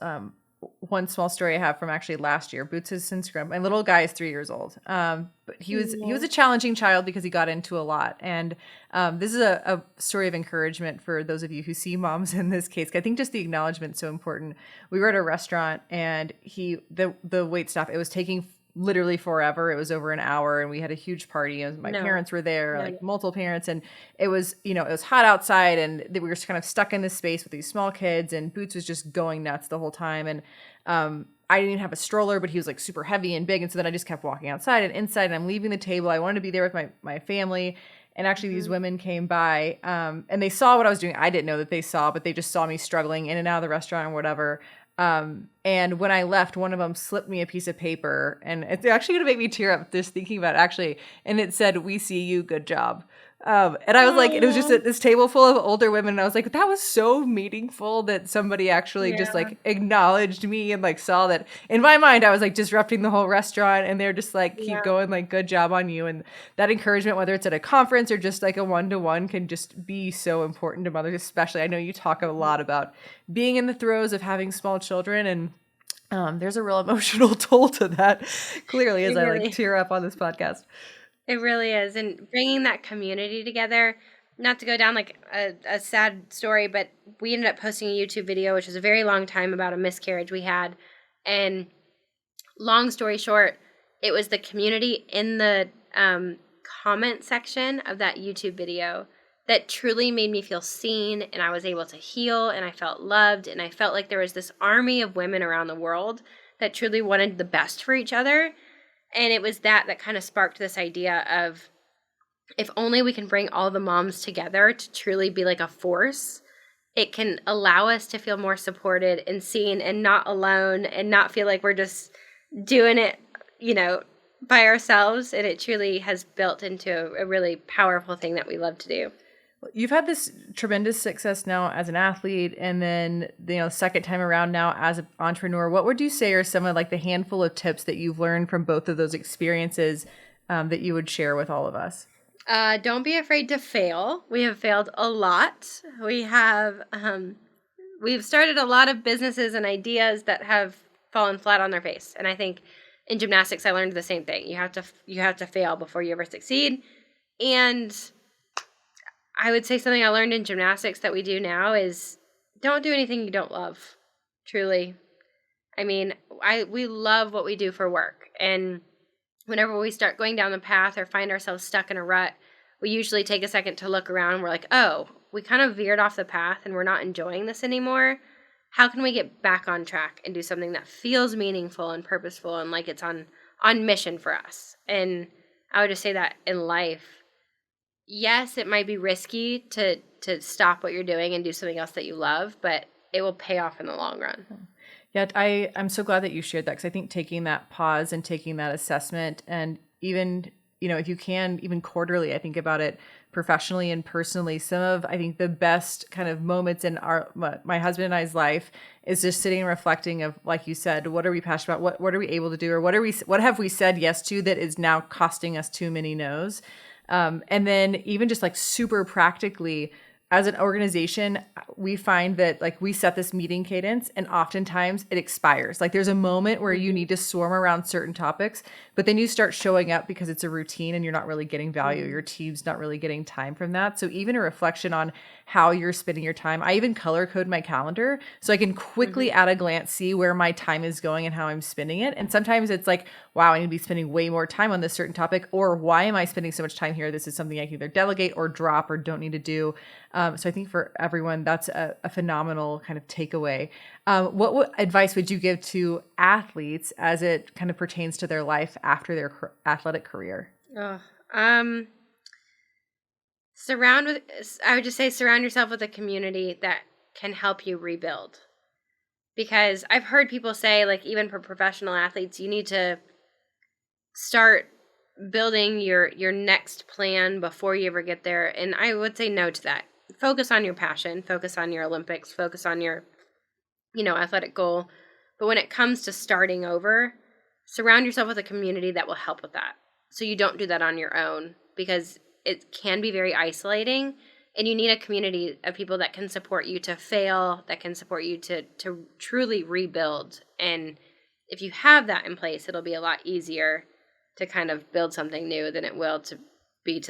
One small story I have from actually last year. Boots has since grown. My little guy is 3 years old, but he was a challenging child because he got into a lot. And this is a story of encouragement for those of you who see moms in this case. I think just the acknowledgement is so important. We were at a restaurant, and the waitstaff, it was taking literally forever. It was over an hour, and we had a huge party. My parents were there, multiple parents, and it was, it was hot outside, and we were kind of stuck in this space with these small kids, and Boots was just going nuts the whole time. And I didn't even have a stroller, but he was like super heavy and big. And so then I just kept walking outside and inside, and I'm leaving the table. I wanted to be there with my family. And actually these women came by, and they saw what I was doing. I didn't know that they saw, but they just saw me struggling in and out of the restaurant or whatever. And when I left, one of them slipped me a piece of paper, and it's actually going to make me tear up just thinking about it, actually. And it said, "We see you, good job." And I was like, it was just Oh, this table full of older women. And I was like, that was so meaningful that somebody actually just yeah, like acknowledged me and like saw that in my mind, I was like disrupting the whole restaurant. And they're just like, keep yeah. going, like, good job on you. And that encouragement, whether it's at a conference or just like a one-to-one, can just be so important to mothers, especially. I know you talk a lot about being in the throes of having small children, and there's a real emotional toll to that, clearly, as It I like really, tear up on this podcast. it really is. And bringing that community together, not to go down like a sad story, but we ended up posting a YouTube video, which was a very long time about a miscarriage we had. And long story short, it was the community in the comment section of that YouTube video that truly made me feel seen, and I was able to heal, and I felt loved, and I felt like there was this army of women around the world that truly wanted the best for each other. And it was that kind of sparked this idea of, if only we can bring all the moms together to truly be like a force, it can allow us to feel more supported and seen and not alone, and not feel like we're just doing it, by ourselves. And it truly has built into a really powerful thing that we love to do. You've had this tremendous success now as an athlete, and then, second time around now as an entrepreneur. What would you say are some of like the handful of tips that you've learned from both of those experiences that you would share with all of us? Don't be afraid to fail. We have failed a lot. We've started a lot of businesses and ideas that have fallen flat on their face. And I think in gymnastics, I learned the same thing. You have to fail before you ever succeed. And I would say something I learned in gymnastics that we do now is, don't do anything you don't love. Truly. I mean, we love what we do for work. And whenever we start going down the path or find ourselves stuck in a rut, we usually take a second to look around, and we're like, oh, we kind of veered off the path and we're not enjoying this anymore. How can we get back on track and do something that feels meaningful and purposeful and like it's on mission for us? And I would just say that in life, yes, it might be risky to stop what you're doing and do something else that you love, but it will pay off in the long run. Yeah, I'm so glad that you shared that, because I think taking that pause and taking that assessment, and even, if you can, even quarterly, I think about it professionally and personally. Some of, I think, the best kind of moments in my husband and I's life is just sitting and reflecting of, like you said, what are we passionate about? What are we able to do? Or what have we said yes to that is now costing us too many no's? And then even just like super practically, as an organization, we find that like we set this meeting cadence, and oftentimes it expires. Like there's a moment where you need to swarm around certain topics, but then you start showing up because it's a routine and you're not really getting value. Your team's not really getting time from that. So even a reflection on how you're spending your time. I even color code my calendar so I can quickly at a glance see where my time is going and how I'm spending it. And sometimes it's like, wow, I need to be spending way more time on this certain topic, or why am I spending so much time here? This is something I can either delegate or drop or don't need to do. So I think for everyone, that's a phenomenal kind of takeaway. What advice would you give to athletes as it kind of pertains to their life after their athletic career? Oh, I would just say surround yourself with a community that can help you rebuild. Because I've heard people say, like, even for professional athletes, you need to start building your next plan before you ever get there. And I would say no to that. Focus on your passion, focus on your Olympics, focus on your, athletic goal. But when it comes to starting over, surround yourself with a community that will help with that. So you don't do that on your own, because it can be very isolating, and you need a community of people that can support you to fail, that can support you to truly rebuild. And if you have that in place, it'll be a lot easier to kind of build something new than it will to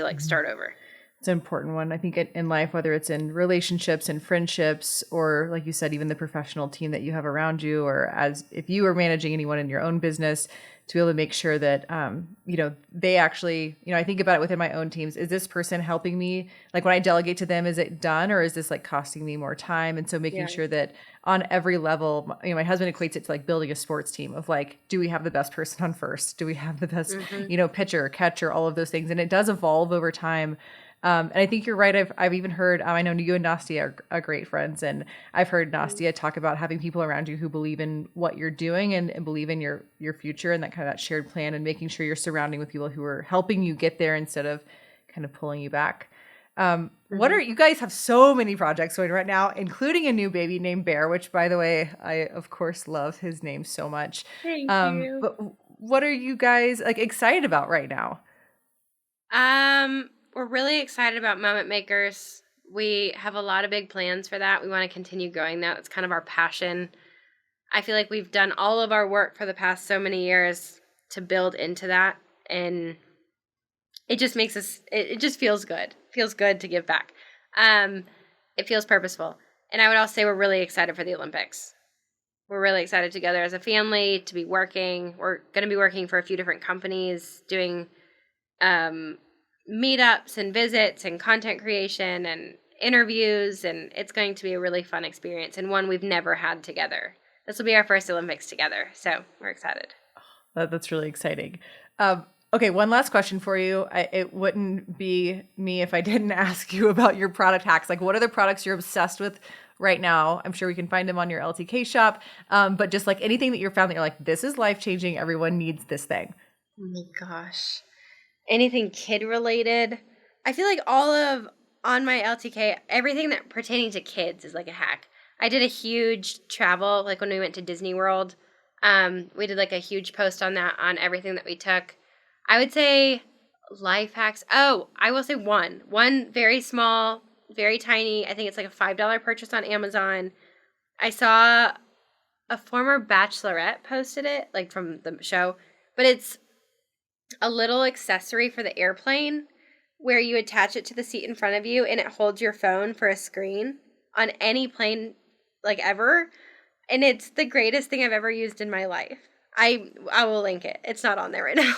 like start over. It's an important one. I think in life, whether it's in relationships and friendships, or like you said, even the professional team that you have around you, or as if you are managing anyone in your own business, to be able to make sure that, they actually, I think about it within my own teams. Is this person helping me? Like when I delegate to them, is it done, or is this like costing me more time? And so making sure that on every level, my husband equates it to like building a sports team of like, do we have the best person on first? Do we have the best, pitcher, catcher, all of those things? And it does evolve over time. And I think you're right. I've even heard, I know you and Nastia are great friends, and I've heard Nastia talk about having people around you who believe in what you're doing and believe in your future, and that kind of that shared plan, and making sure you're surrounding with people who are helping you get there instead of kind of pulling you back. What are you guys have so many projects going right now, including a new baby named Bear, which by the way, I of course love his name so much. Thank you. But what are you guys like excited about right now? We're really excited about Moment Makers. We have a lot of big plans for that. We want to continue growing that. It's kind of our passion. I feel like we've done all of our work for the past so many years to build into that, and it just makes us it just feels good. Feels good to give back. It feels purposeful. And I would also say we're really excited for the Olympics. We're really excited together as a family to be working. We're going to be working for a few different companies, doing meetups and visits and content creation and interviews, and it's going to be a really fun experience and one we've never had together. This will be our first Olympics together, so we're excited. That's really exciting. Okay, one last question for you. It wouldn't be me if I didn't ask you about your product hacks. Like, what are the products you're obsessed with right now? I'm sure we can find them on your LTK shop. But just like anything that you're found that you're like, this is life changing. Everyone needs this thing. Oh my gosh. Anything kid related. I feel like all of on my LTK, everything that pertaining to kids is like a hack. I did a huge travel, like when we went to Disney World. We did like a huge post on that, on everything that we took. I would say life hacks. Oh, I will say one very small, very tiny. I think it's like a $5 purchase on Amazon. I saw a former bachelorette posted it, like from the show, but it's a little accessory for the airplane where you attach it to the seat in front of you and it holds your phone for a screen on any plane like ever. And it's the greatest thing I've ever used in my life. I will link it. It's not on there right now.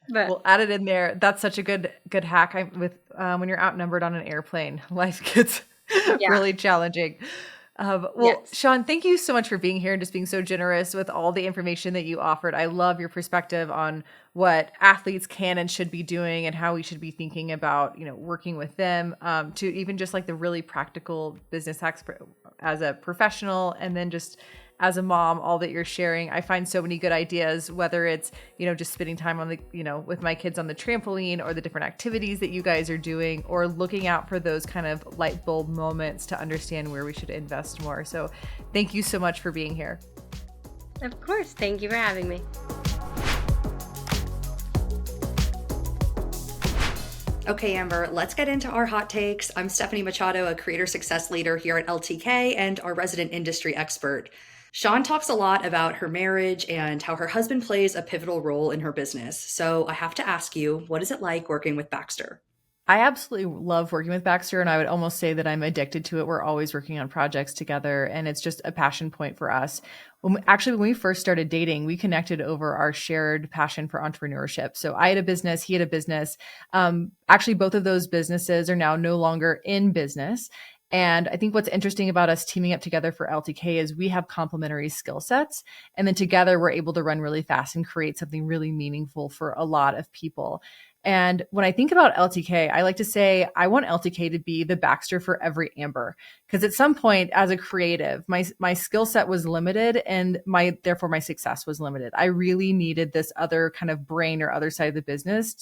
But We'll add it in there. That's such a good hack. With when you're outnumbered on an airplane, life gets yeah. really challenging. Yes. Shawn, thank you so much for being here and just being so generous with all the information that you offered. I love your perspective on what athletes can and should be doing and how we should be thinking about, working with them, to even just like the really practical business hacks as a professional, and then just as a mom, all that you're sharing. I find so many good ideas, whether it's, just spending time on the, with my kids on the trampoline, or the different activities that you guys are doing, or looking out for those kind of light bulb moments to understand where we should invest more. So thank you so much for being here. Of course. Thank you for having me. Okay, Amber, let's get into our hot takes. I'm Stephanie Machado, a creator success leader here at LTK and our resident industry expert. Shawn talks a lot about her marriage and how her husband plays a pivotal role in her business. So I have to ask you, what is it like working with Baxter? I absolutely love working with Baxter, and I would almost say that I'm addicted to it. We're always working on projects together, and it's just a passion point for us. When we first started dating, we connected over our shared passion for entrepreneurship. So I had a business, he had a business. Actually, both of those businesses are now no longer in business. And I think what's interesting about us teaming up together for LTK is we have complementary skill sets. And then together we're able to run really fast and create something really meaningful for a lot of people. And when I think about LTK, I like to say I want LTK to be the Baxter for every Amber. Because at some point as a creative, my skill set was limited, and therefore my success was limited. I really needed this other kind of brain or other side of the business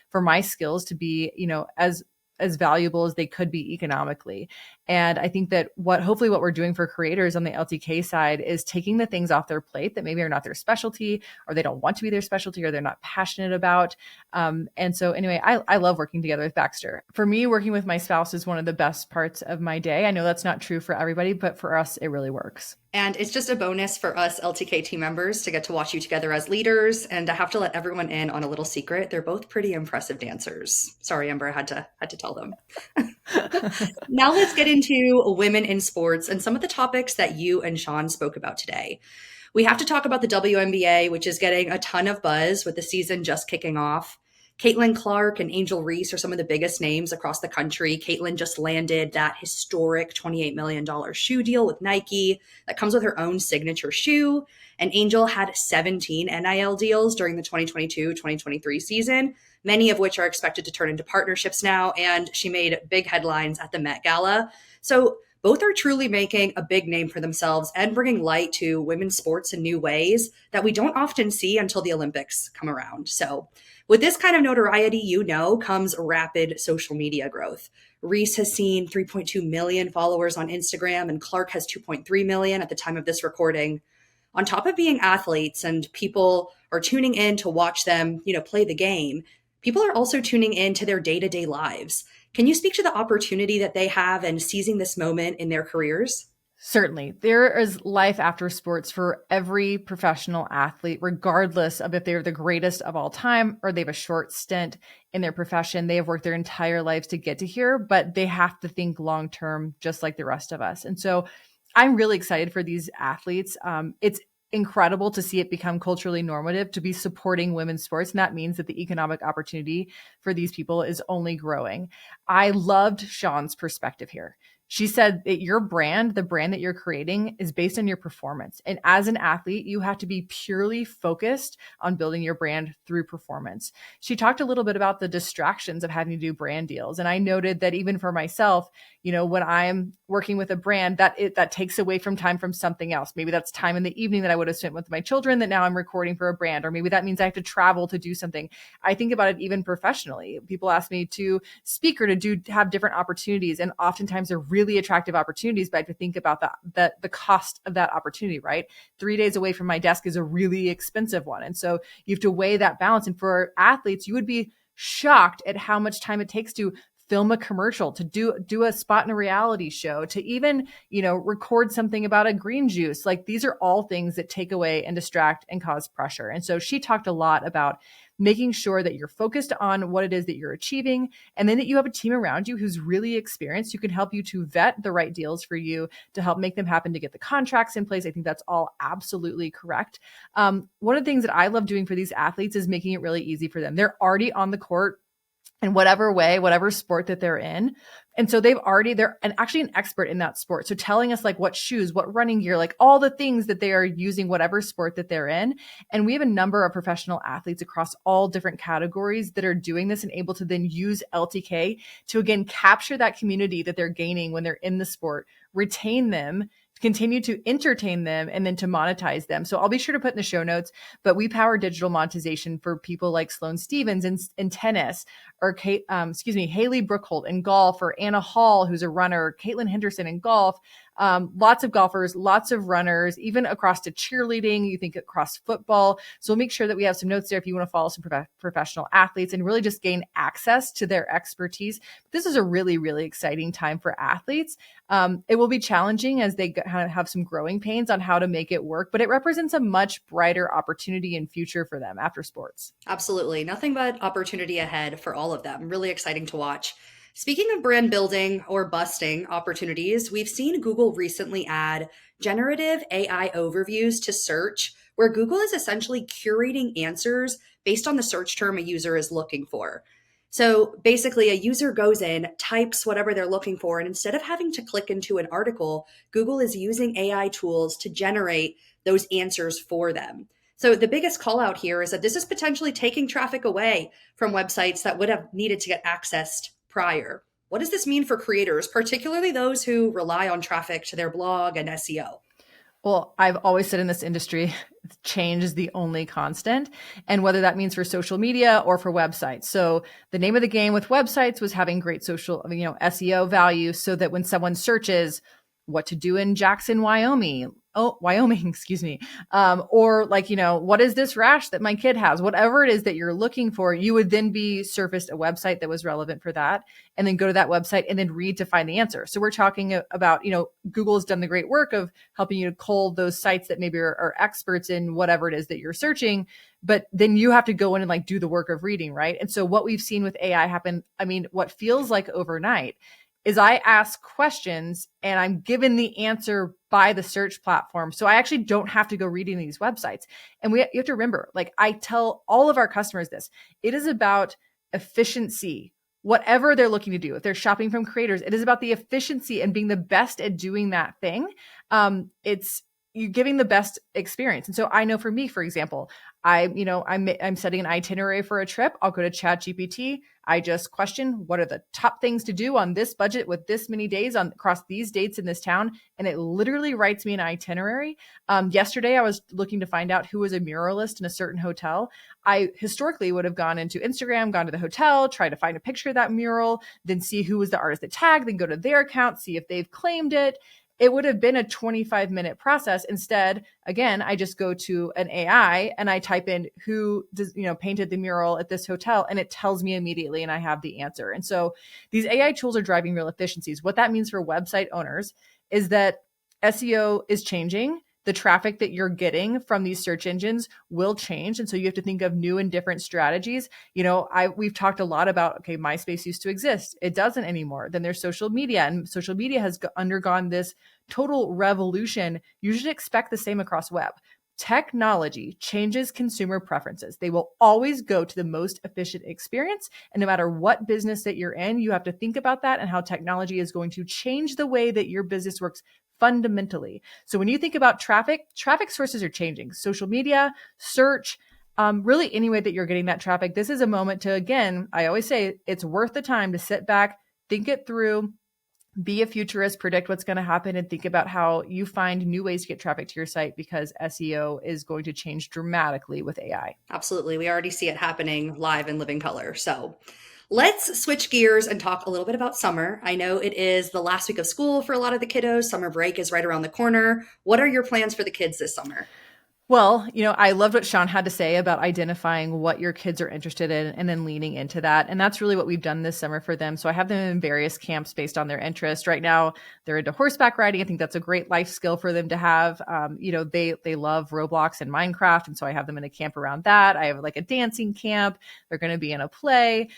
for my skills to be, as valuable as they could be economically. And I think that hopefully what we're doing for creators on the LTK side is taking the things off their plate that maybe are not their specialty, or they don't want to be their specialty, or they're not passionate about. And so anyway, I love working together with Baxter. For me, working with my spouse is one of the best parts of my day. I know that's not true for everybody, but for us, it really works. And it's just a bonus for us LTK team members to get to watch you together as leaders. And I have to let everyone in on a little secret. They're both pretty impressive dancers. Sorry, Amber, I had to tell them. Now let's get into women in sports and some of the topics that you and Shawn spoke about today. We have to talk about the WNBA, which is getting a ton of buzz with the season just kicking off. Caitlin Clark and Angel Reese are some of the biggest names across the country. Caitlin just landed that historic $28 million shoe deal with Nike that comes with her own signature shoe. And Angel had 17 NIL deals during the 2022-2023 season, many of which are expected to turn into partnerships now. And she made big headlines at the Met Gala. So both are truly making a big name for themselves and bringing light to women's sports in new ways that we don't often see until the Olympics come around. So, with this kind of notoriety, comes rapid social media growth. Reese has seen 3.2 million followers on Instagram, and Clark has 2.3 million at the time of this recording. On top of being athletes and people are tuning in to watch them, play the game, people are also tuning in to their day-to-day lives. Can you speak to the opportunity that they have and seizing this moment in their careers? Certainly. There is life after sports for every professional athlete, regardless of if they're the greatest of all time or they have a short stint in their profession. They have worked their entire lives to get to here, but they have to think long term, just like the rest of us. And so I'm really excited for these athletes. It's incredible to see it become culturally normative to be supporting women's sports. And that means that the economic opportunity for these people is only growing. I loved Shawn's perspective here. She said that your brand, the brand that you're creating, is based on your performance. And as an athlete, you have to be purely focused on building your brand through performance. She talked a little bit about the distractions of having to do brand deals. And I noted that even for myself, when I'm working with a brand, that takes away from time from something else. Maybe that's time in the evening that I would have spent with my children that now I'm recording for a brand, or maybe that means I have to travel to do something. I think about it even professionally. People ask me to speak or to have different opportunities, and oftentimes they're really attractive opportunities, but I have to think about the cost of that opportunity, right? 3 days away from my desk is a really expensive one. And so you have to weigh that balance. And for athletes, you would be shocked at how much time it takes to film a commercial, to do a spot in a reality show, to even, record something about a green juice. Like, these are all things that take away and distract and cause pressure. And so she talked a lot about making sure that you're focused on what it is that you're achieving, and then that you have a team around you who's really experienced, who can help you to vet the right deals for you to help make them happen, to get the contracts in place. I think that's all absolutely correct. One of the things that I love doing for these athletes is making it really easy for them. They're already on the court in whatever way, whatever sport that they're in. And so they're actually an expert in that sport. So telling us like what shoes, what running gear, like all the things that they are using, whatever sport that they're in. And we have a number of professional athletes across all different categories that are doing this and able to then use LTK to, again, capture that community that they're gaining when they're in the sport, retain them, continue to entertain them, and then to monetize them. So I'll be sure to put in the show notes, but we power digital monetization for people like Sloane Stevens in tennis, or Haley Brookholt in golf, or Anna Hall, who's a runner, Caitlin Henderson in golf. Lots of golfers, lots of runners, even across to cheerleading, you think across football. So we'll make sure that we have some notes there if you want to follow some professional athletes and really just gain access to their expertise. This is a really, really exciting time for athletes. It will be challenging as they kind of have some growing pains on how to make it work, but it represents a much brighter opportunity and future for them after sports. Absolutely. Nothing but opportunity ahead for all of them. Really exciting to watch. Speaking of brand building or busting opportunities, we've seen Google recently add generative AI overviews to search, where Google is essentially curating answers based on the search term a user is looking for. So basically, a user goes in, types whatever they're looking for, and instead of having to click into an article, Google is using AI tools to generate those answers for them. So the biggest call out here is that this is potentially taking traffic away from websites that would have needed to get accessed prior. What does this mean for creators, particularly those who rely on traffic to their blog and SEO? Well, I've always said in this industry, change is the only constant. And whether that means for social media or for websites. So the name of the game with websites was having great social, SEO value, so that when someone searches what to do in Jackson, Wyoming, excuse me. Or like, what is this rash that my kid has? Whatever it is that you're looking for, you would then be surfaced a website that was relevant for that, and then go to that website and then read to find the answer. So we're talking about, Google has done the great work of helping you to cull those sites that maybe are experts in whatever it is that you're searching, but then you have to go in and like do the work of reading, right? And so what we've seen with AI happen, what feels like overnight, is I ask questions and I'm given the answer by the search platform. So I actually don't have to go reading these websites. And you have to remember, like I tell all of our customers this, it is about efficiency, whatever they're looking to do. If they're shopping from creators, it is about the efficiency and being the best at doing that thing. It's you're giving the best experience. And so I know for me, for example, I'm setting an itinerary for a trip. I'll go to ChatGPT. I just question, what are the top things to do on this budget with this many days across these dates in this town? And it literally writes me an itinerary. Yesterday, I was looking to find out who was a muralist in a certain hotel. I historically would have gone into Instagram, gone to the hotel, tried to find a picture of that mural, then see who was the artist that tagged, then go to their account, see if they've claimed it. It would have been a 25-minute process. Instead, again, I just go to an AI and I type in who painted the mural at this hotel, and it tells me immediately, and I have the answer. And so these AI tools are driving real efficiencies. What that means for website owners is that SEO is changing. The traffic that you're getting from these search engines will change. And so you have to think of new and different strategies. We've talked a lot about, okay, MySpace used to exist. It doesn't anymore. Then there's social media, and social media has undergone this total revolution. You should expect the same across web. Technology changes consumer preferences. They will always go to the most efficient experience. And no matter what business that you're in, you have to think about that and how technology is going to change the way that your business works fundamentally. So when you think about traffic sources are changing. Social media, search, really any way that you're getting that traffic. This is a moment to, again, I always say it's worth the time to sit back, think it through, be a futurist, predict what's going to happen, and think about how you find new ways to get traffic to your site, because SEO is going to change dramatically with AI. Absolutely. We already see it happening live in living color. So let's switch gears and talk a little bit about summer. I know it is the last week of school for a lot of the kiddos. Summer break is right around the corner. What are your plans for the kids this summer? Well, I loved what Shawn had to say about identifying what your kids are interested in and then leaning into that. And that's really what we've done this summer for them. So I have them in various camps based on their interest. Right now, they're into horseback riding. I think that's a great life skill for them to have. They love Roblox and Minecraft. And so I have them in a camp around that. I have like a dancing camp. They're going to be in a play.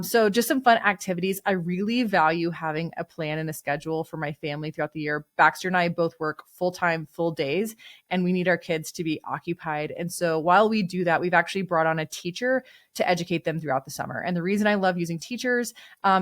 So just some fun activities. I really value having a plan and a schedule for my family throughout the year. Baxter and I both work full-time, full days, and we need our kids to be occupied. And so while we do that, we've actually brought on a teacher to educate them throughout the summer. And the reason I love using teachers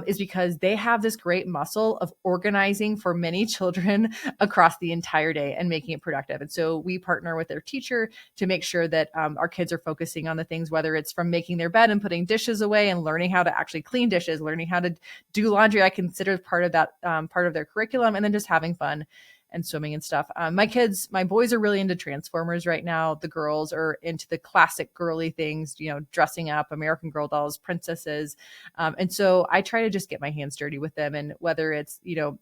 is because they have this great muscle of organizing for many children across the entire day and making it productive. And so we partner with their teacher to make sure that our kids are focusing on the things, whether it's from making their bed and putting dishes away and learning how to actually clean dishes, learning how to do laundry. I consider part of that part of their curriculum, and then just having fun and swimming and stuff. My boys are really into Transformers right now. The girls are into the classic girly things, dressing up, American Girl dolls, princesses. And so I try to just get my hands dirty with them. And whether it's,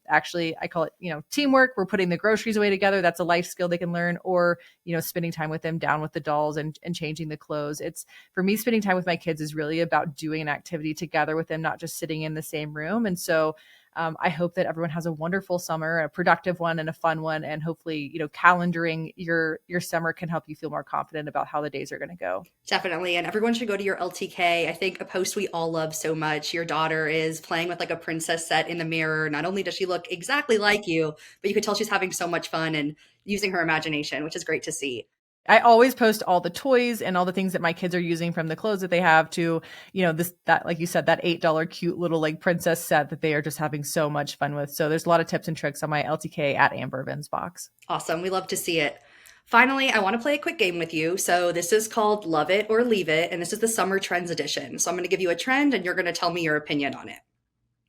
actually, I call it, teamwork, we're putting the groceries away together. That's a life skill they can learn, or, spending time with them down with the dolls and changing the clothes. It's, for me, spending time with my kids is really about doing an activity together with them, not just sitting in the same room. And so I hope that everyone has a wonderful summer, a productive one and a fun one. And hopefully, calendaring your summer can help you feel more confident about how the days are going to go. Definitely. And everyone should go to your LTK. I think a post we all love so much. Your daughter is playing with like a princess set in the mirror. Not only does she look exactly like you, but you could tell she's having so much fun and using her imagination, which is great to see. I always post all the toys and all the things that my kids are using, from the clothes that they have to, that, like you said, that $8 cute little like princess set that they are just having so much fun with. So there's a lot of tips and tricks on my LTK at Amber Vinsbox. Awesome. We love to see it. Finally, I want to play a quick game with you. So this is called Love It or Leave It, and this is the Summer Trends edition. So I'm going to give you a trend and you're going to tell me your opinion on it.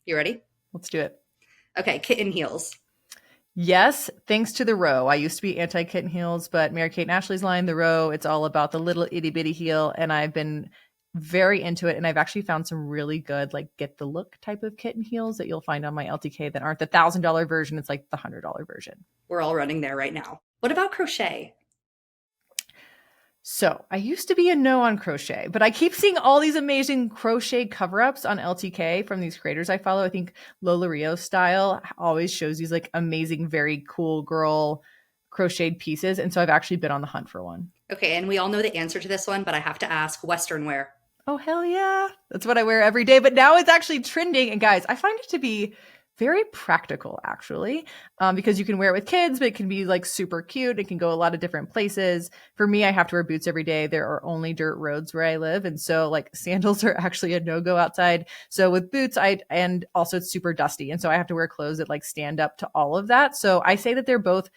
You ready? Let's do it. Okay, kitten heels. Yes, thanks to the row. I used to be anti-kitten heels, but Mary-Kate and Ashley's line, the row, it's all about the little itty bitty heel. And I've been very into it. And I've actually found some really good, like, get the look type of kitten heels that you'll find on my LTK that aren't the $1,000 version. It's like the $100 version. We're all running there right now. What about crochet? So I used to be a no on crochet, but I keep seeing all these amazing crochet cover-ups on LTK from these creators I follow. I think Lola Rio style always shows these like amazing, very cool girl crocheted pieces. And so I've actually been on the hunt for one. Okay, and we all know the answer to this one, but I have to ask, Western wear. Oh, hell yeah. That's what I wear every day. But now it's actually trending. And guys, I find it to be very practical, actually, because you can wear it with kids, but it can be like super cute. It can go a lot of different places. For me, I have to wear boots every day. There are only dirt roads where I live. And so like sandals are actually a no-go outside. So with boots, and also it's super dusty. And so I have to wear clothes that like stand up to all of that. So I say that they're both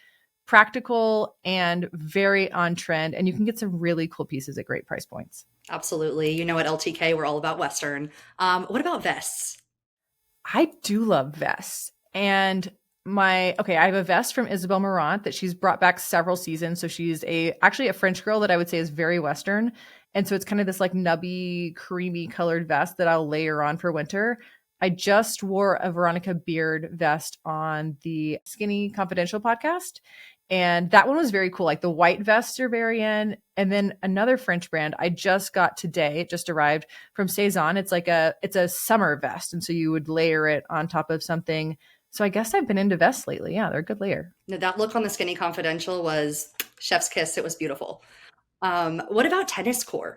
practical and very on trend. And you can get some really cool pieces at great price points. Absolutely. You know, at LTK, we're all about Western. What about vests? I do love vests. And I have a vest from Isabel Marant that she's brought back several seasons. So she's actually a French girl that I would say is very Western. And so it's kind of this like nubby, creamy colored vest that I'll layer on for winter. I just wore a Veronica Beard vest on the Skinny Confidential podcast. And that one was very cool. Like the white vests are very in. And then another French brand I just got today, it just arrived from Saison. It's a summer vest. And so you would layer it on top of something. So I guess I've been into vests lately. Yeah, they're a good layer. Now, that look on the Skinny Confidential was chef's kiss. It was beautiful. What about tennis core?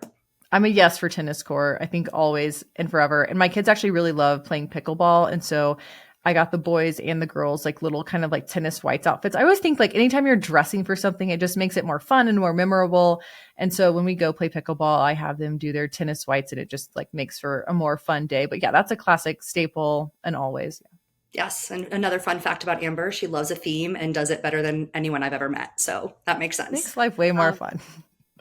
I'm a yes for tennis core. I think always and forever. And my kids actually really love playing pickleball. And so I got the boys and the girls like little kind of like tennis whites outfits. I always think like anytime you're dressing for something, it just makes it more fun and more memorable. And so when we go play pickleball, I have them do their tennis whites and it just like makes for a more fun day. But yeah, that's a classic staple and always. Yes. And another fun fact about Amber, she loves a theme and does it better than anyone I've ever met. So that makes sense. Makes life way more fun.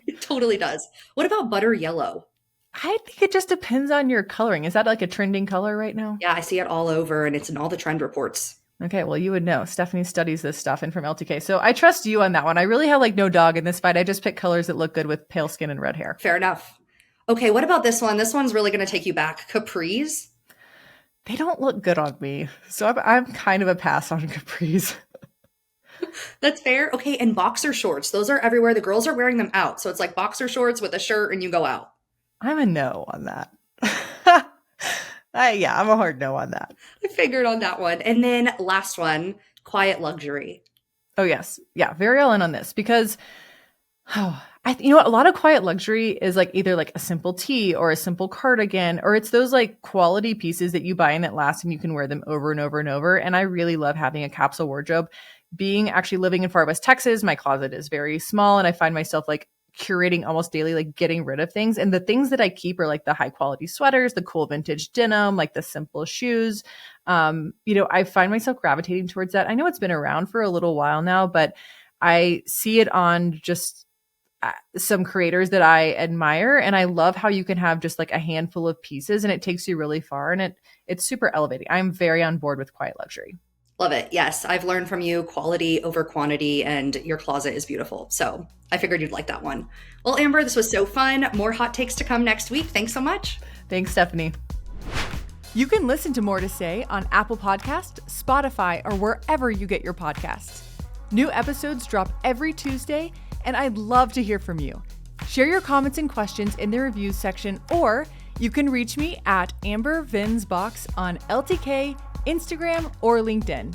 It totally does. What about butter yellow? I think it just depends on your coloring. Is that like a trending color right now? Yeah, I see it all over and it's in all the trend reports. Okay, well, you would know. Stephanie studies this stuff and from LTK. So I trust you on that one. I really have like no dog in this fight. I just pick colors that look good with pale skin and red hair. Fair enough. Okay, what about this one? This one's really going to take you back. Capris? They don't look good on me. So I'm kind of a pass on capris. That's fair. Okay, and boxer shorts. Those are everywhere. The girls are wearing them out. So it's like boxer shorts with a shirt and you go out. I'm a no on that. I'm a hard no on that. I figured on that one. And then last one, quiet luxury. Oh, yes. Yeah, very all in on this because a lot of quiet luxury is like either like a simple tee or a simple cardigan, or it's those like quality pieces that you buy and that last and you can wear them over and over and over. And I really love having a capsule wardrobe. Being actually living in Far West Texas, my closet is very small and I find myself like curating almost daily, like getting rid of things. And the things that I keep are like the high quality sweaters, the cool vintage denim, like the simple shoes. I find myself gravitating towards that. I know it's been around for a little while now, but I see it on just some creators that I admire. And I love how you can have just like a handful of pieces and it takes you really far. And it's super elevating. I'm very on board with quiet luxury. Love it. Yes, I've learned from you quality over quantity, and your closet is beautiful. So I figured you'd like that one. Well, Amber, this was so fun. More hot takes to come next week. Thanks so much. Thanks, Stephanie. You can listen to More to Say on Apple Podcast, Spotify, or wherever you get your podcasts. New episodes drop every Tuesday, and I'd love to hear from you. Share your comments and questions in the reviews section, or you can reach me at Amber Vinsbox on LTK, Instagram, or LinkedIn.